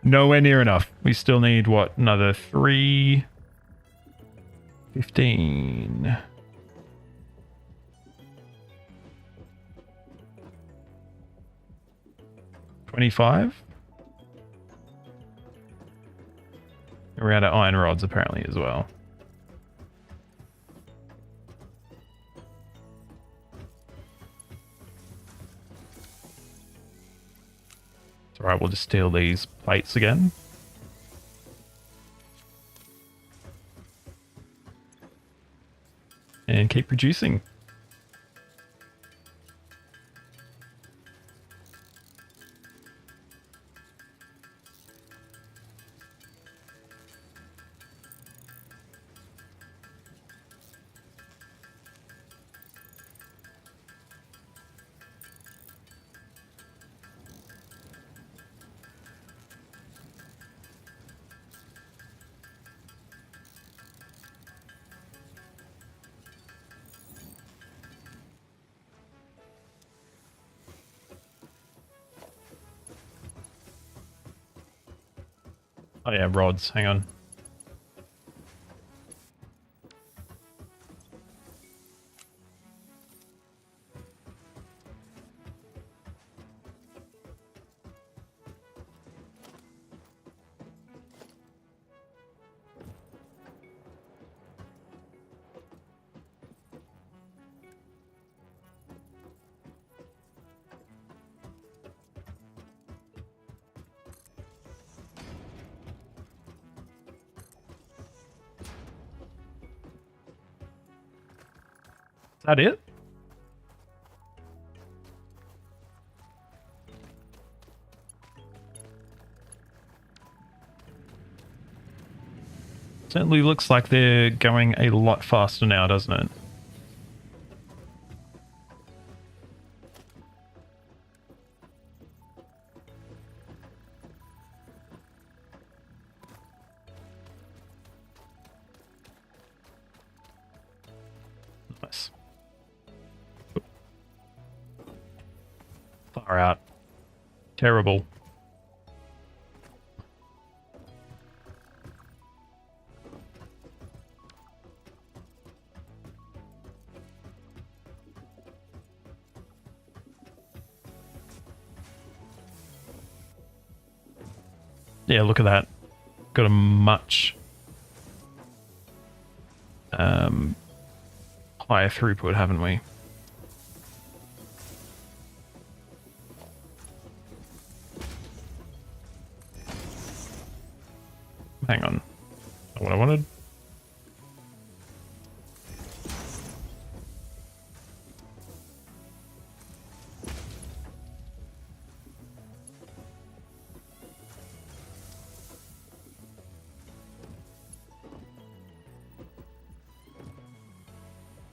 Nowhere near enough. We still need, what, another 3... 15... 25? We're out of iron rods apparently as well. It's alright, we'll just steal these plates again. And keep producing. Oh yeah, rods. Hang on. Is that it? Certainly looks like they're going a lot faster now, doesn't it? Nice. Far out. Terrible. Yeah, look at that. Got a much higher throughput, haven't we? Hang on. Not what I wanted.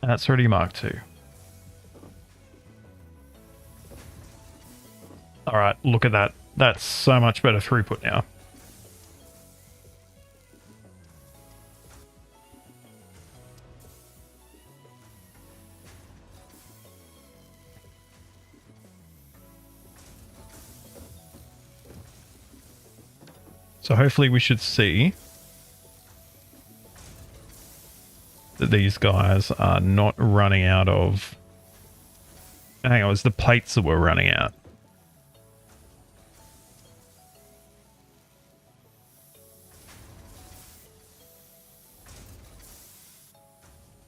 That's already marked too. Alright, look at that. That's so much better throughput now. So hopefully we should see that these guys are not running out of... Hang on, it was the plates that were running out.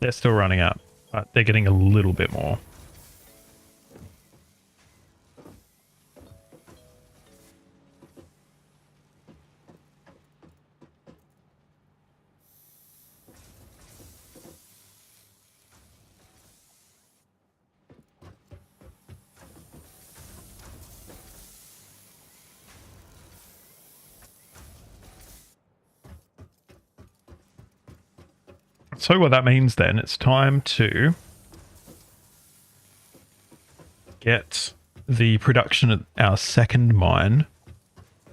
They're still running out, but they're getting a little bit more. So what that means then, it's time to get the production of our second mine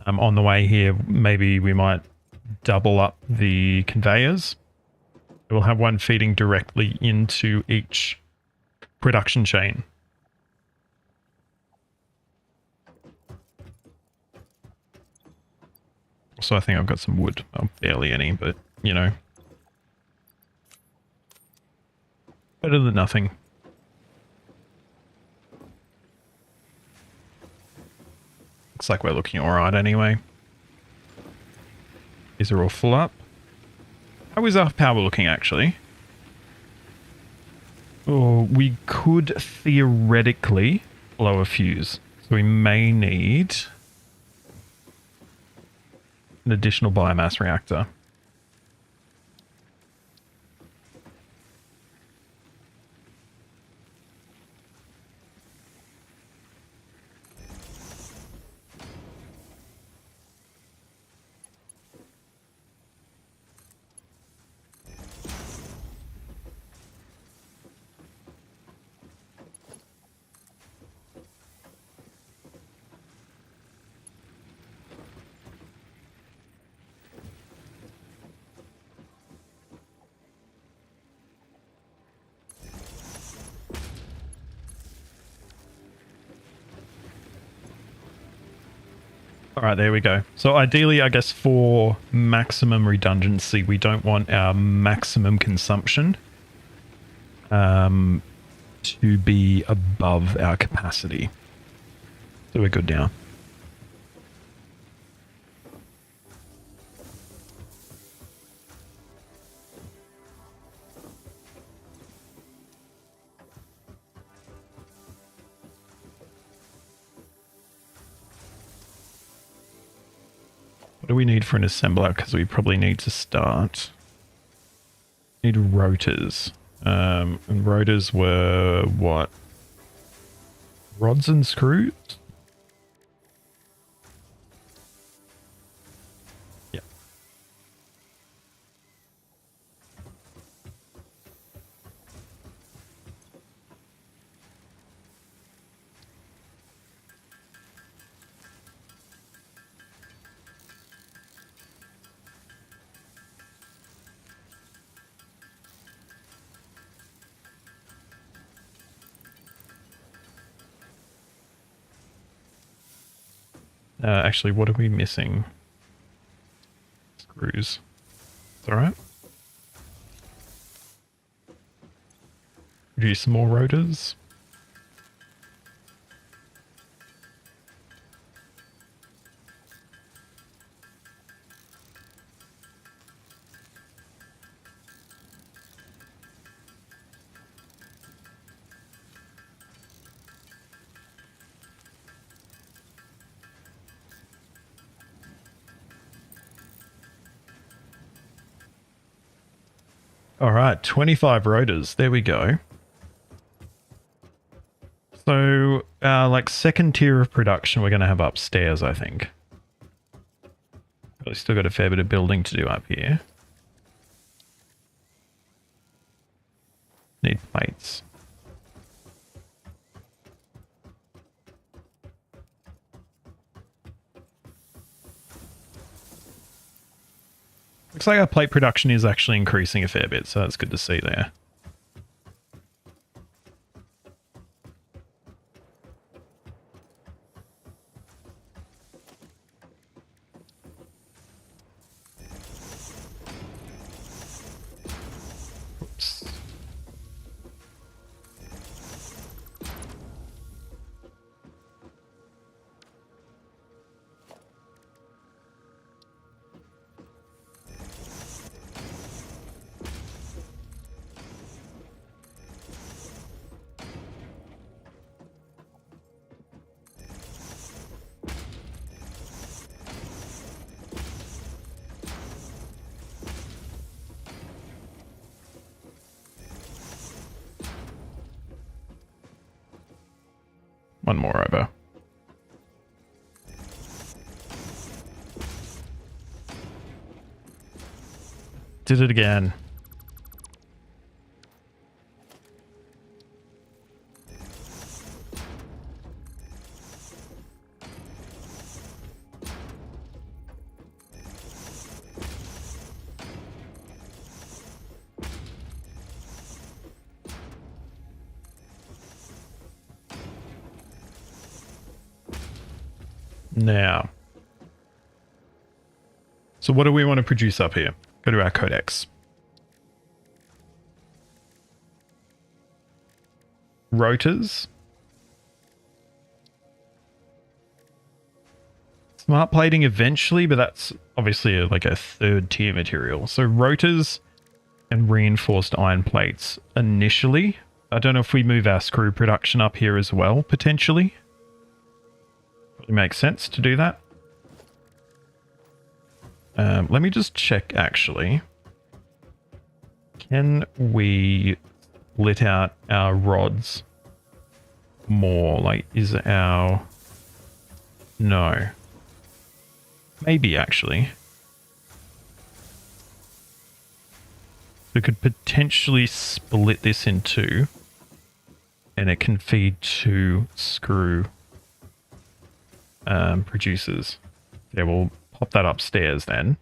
on the way here. Maybe we might double up the conveyors. We'll have one feeding directly into each production chain. So I think I've got some wood. Well, barely any, but you know. Better than nothing. Looks like we're looking alright anyway. These are all full up. How is our power looking actually? Oh, we could theoretically blow a fuse. So we may need an additional biomass reactor. All right, there we go. So ideally, I guess for maximum redundancy, we don't want our maximum consumption to be above our capacity. So we're good now. What do we need for an assembler? Because we probably need to start. Need rotors. And rotors were what? Rods and screws? Yeah. Actually, what are we missing? Screws. It's alright. Produce some more rotors. All right, 25 rotors. There we go. So, like second tier of production, we're going to have upstairs, I think. Probably still got a fair bit of building to do up here. Need plates. Looks like our plate production is actually increasing a fair bit, so that's good to see there. Oops. One more over. Did it again. Now, so what do we want to produce up here? Go to our codex. Rotors. Smart plating eventually, but that's obviously like a third tier material. So rotors and reinforced iron plates initially. I don't know if we move our screw production up here as well, potentially. Probably makes sense to do that. Let me just check actually. Can we split out our rods more? Like, is our... No. Maybe actually. We could potentially split this in two. And it can feed two screw producers. Yeah, we'll pop that upstairs then.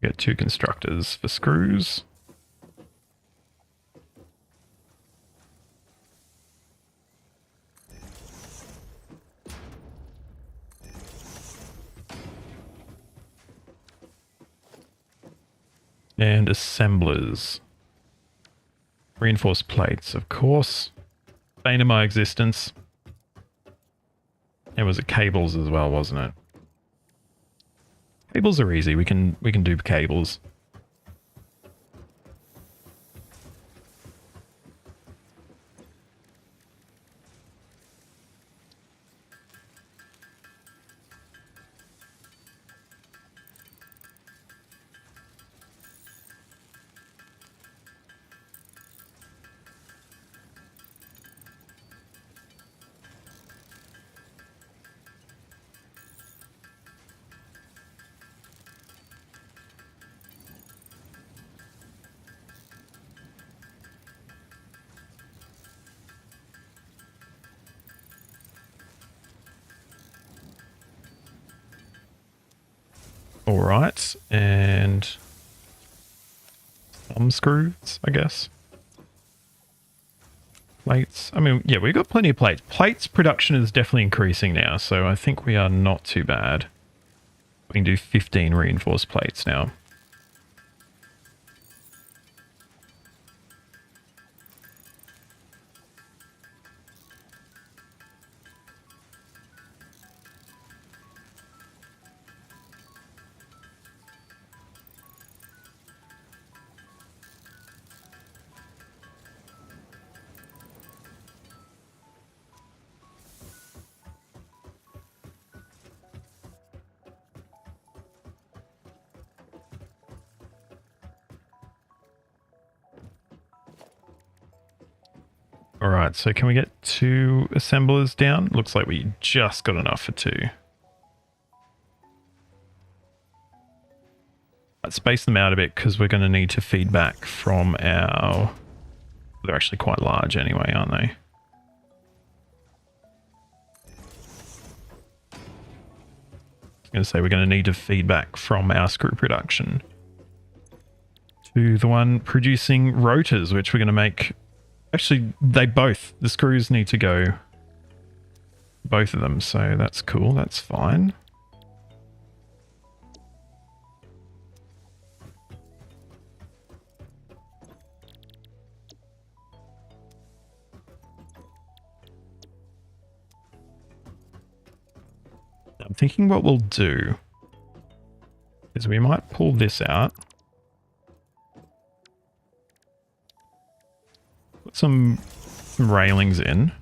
Get two constructors for screws. And assemblers. Reinforced plates, of course. Bane of my existence. It was cables as well, wasn't it? Cables are easy. We can do cables. All right, and thumb screws, I guess. Plates. I mean, yeah, we've got plenty of plates. Plates production is definitely increasing now, so I think we are not too bad. We can do 15 reinforced plates now. All right, so can we get 2 assemblers down? Looks like we just got enough for 2. Let's space them out a bit because we're going to need to feed back from our... They're actually quite large anyway, aren't they? I was going to say we're going to need to feed back from our screw production to the one producing rotors, which we're going to make... Actually, the screws need to go, both of them, so that's cool, that's fine. I'm thinking what we'll do is we might pull this out. Put some railings in.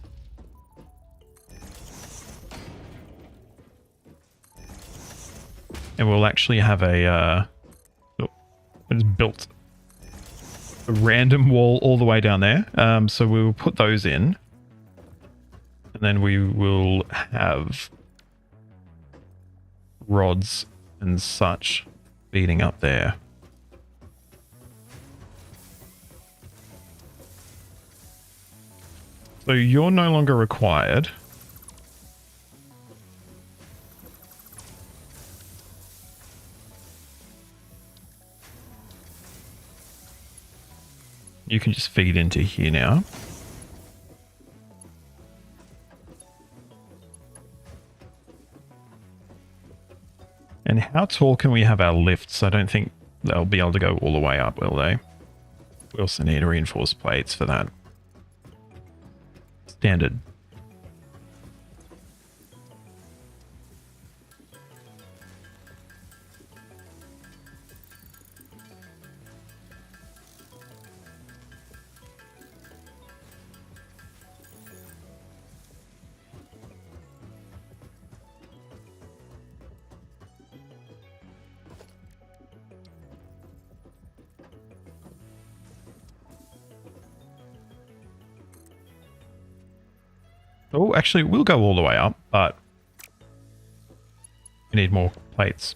And we'll actually have a, it's built a random wall all the way down there. So we'll put those in. And then we will have rods and such feeding up there. So you're no longer required. You can just feed into here now. And how tall can we have our lifts? I don't think they'll be able to go all the way up, will they? We also need reinforced plates for that. Standard. Oh, actually, we'll go all the way up, but we need more plates.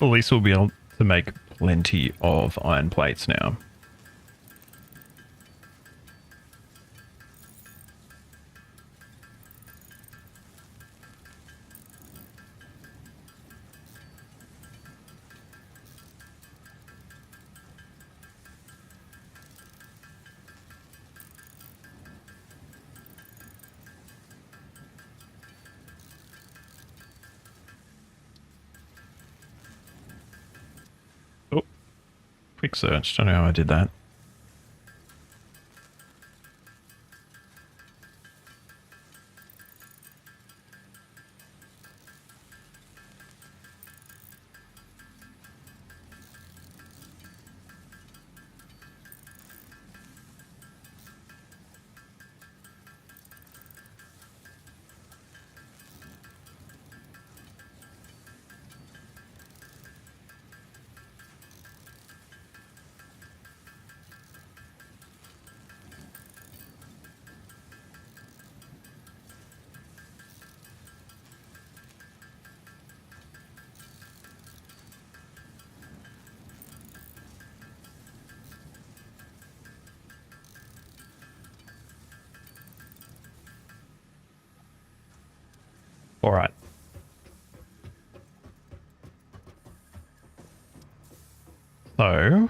At least we'll be able to make plenty of iron plates now. Oh, quick search. Don't know how I did that. All right. So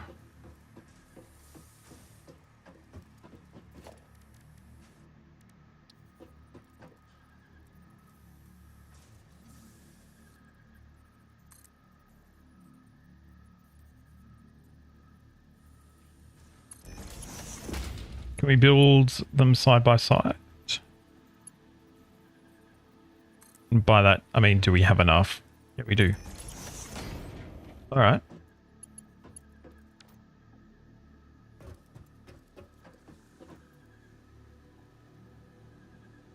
can we build them side by side? And by that, I mean, do we have enough? Yeah, we do. All right.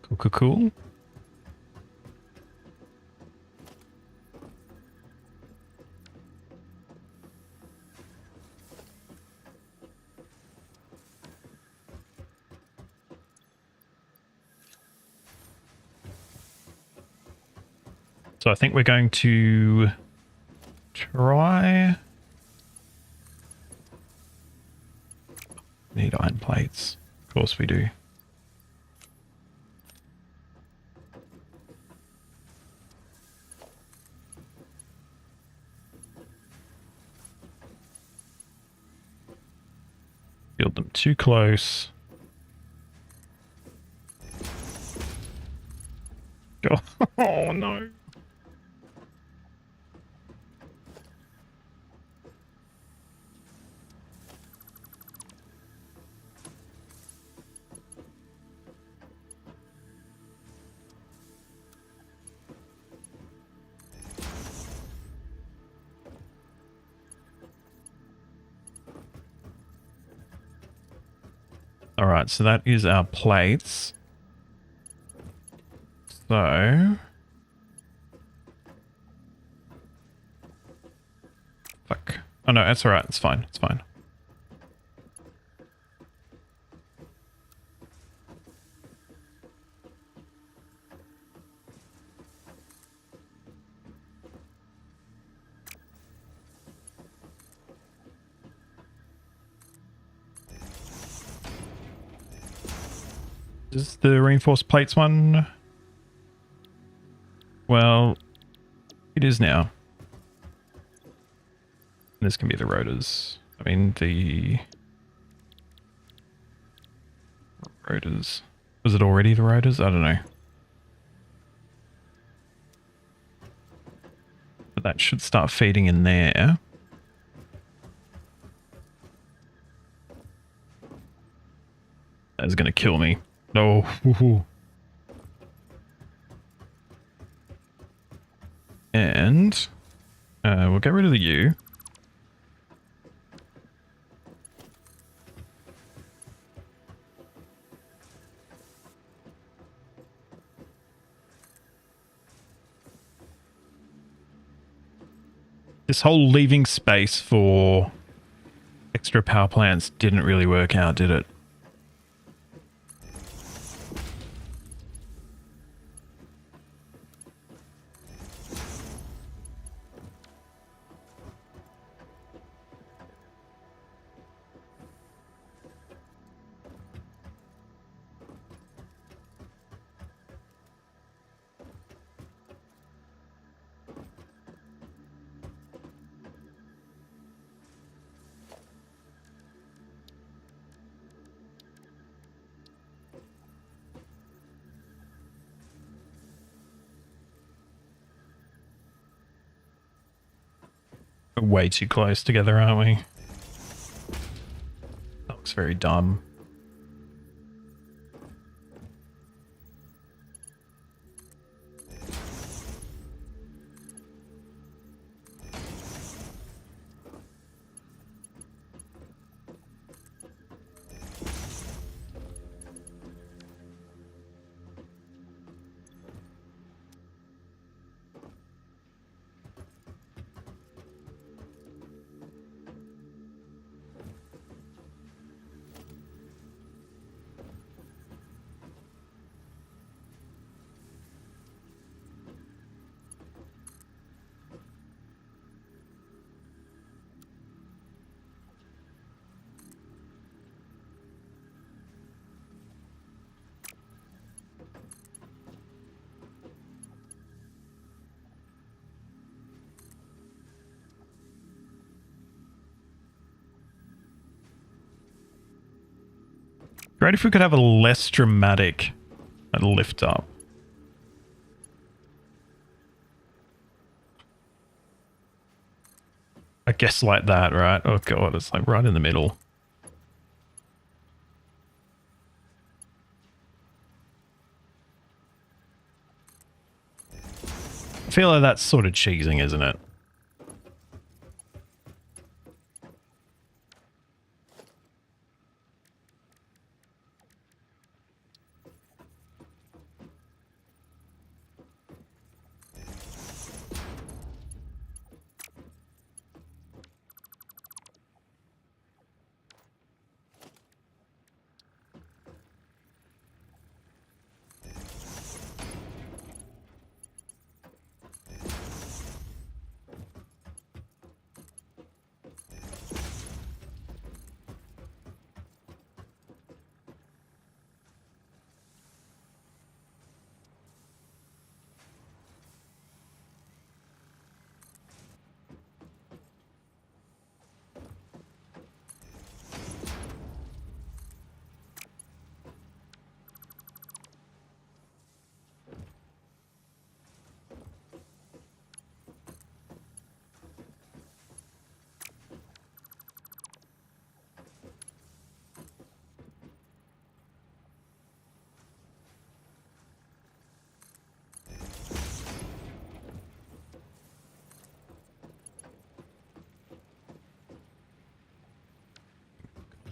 Cool, cool, cool. So I think we're going to try... Need iron plates. Of course we do. Build them too close. Oh no. All right, so that is our plates. So... Fuck. Oh no, that's all right. It's fine. It's fine. Is the reinforced plates one? Well, it is now. This can be the rotors. I mean, the rotors. Was it already the rotors? I don't know. But that should start feeding in there. That is going to kill me. No. Woohoo. And we'll get rid of the U. This whole leaving space for extra power plants didn't really work out, did it? We're way too close together, aren't we? That looks very dumb. Great if we could have a less dramatic lift up. I guess like that, right? Oh god, it's like right in the middle. I feel like that's sort of cheesing, isn't it?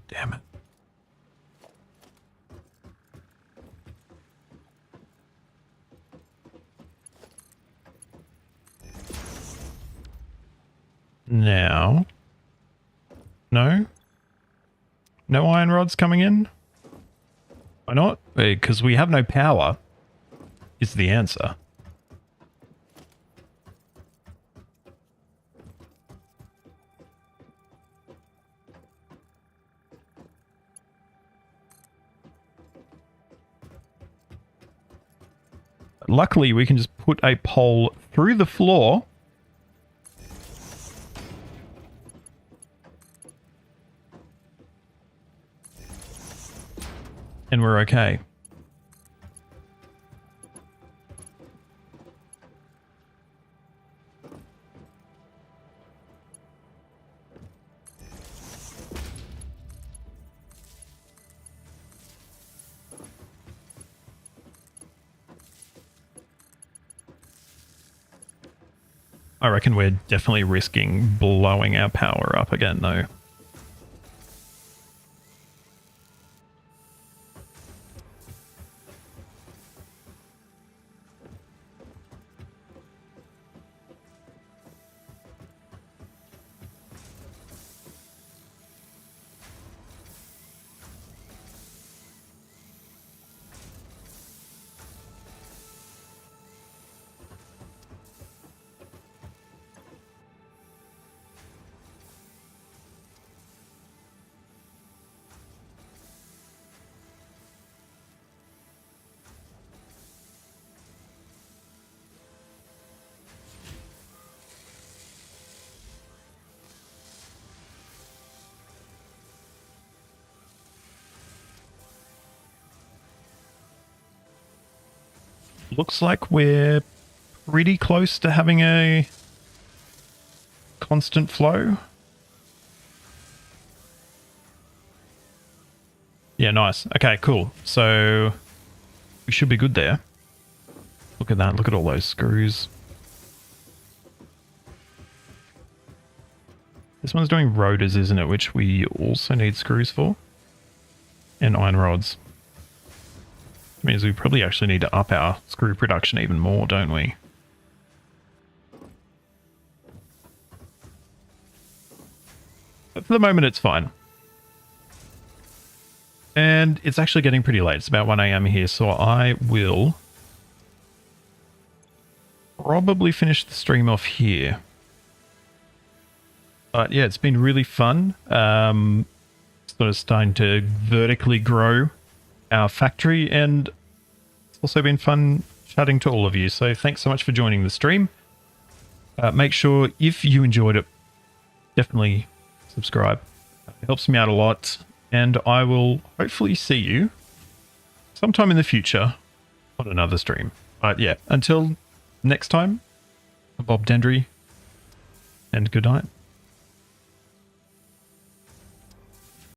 Damn it. Now. No? No iron rods coming in? Why not? Because we have no power, is the answer. Luckily, we can just put a pole through the floor. And we're okay. I reckon we're definitely risking blowing our power up again, though. Looks like we're pretty close to having a constant flow. Yeah, nice. Okay, cool. So we should be good there. Look at that. Look at all those screws. This one's doing rotors, isn't it? Which we also need screws for. And iron rods. Which means we probably actually need to up our screw production even more, don't we? But for the moment, it's fine. And it's actually getting pretty late. It's about 1 a.m. here, so I will probably finish the stream off here. But yeah, it's been really fun. Sort of starting to vertically grow our factory, and it's also been fun chatting to all of you. So thanks so much for joining the stream. Make sure, if you enjoyed it, definitely subscribe. It helps me out a lot. And I will hopefully see you sometime in the future on another stream. But yeah, until next time, I'm Bob Dendry, and good night.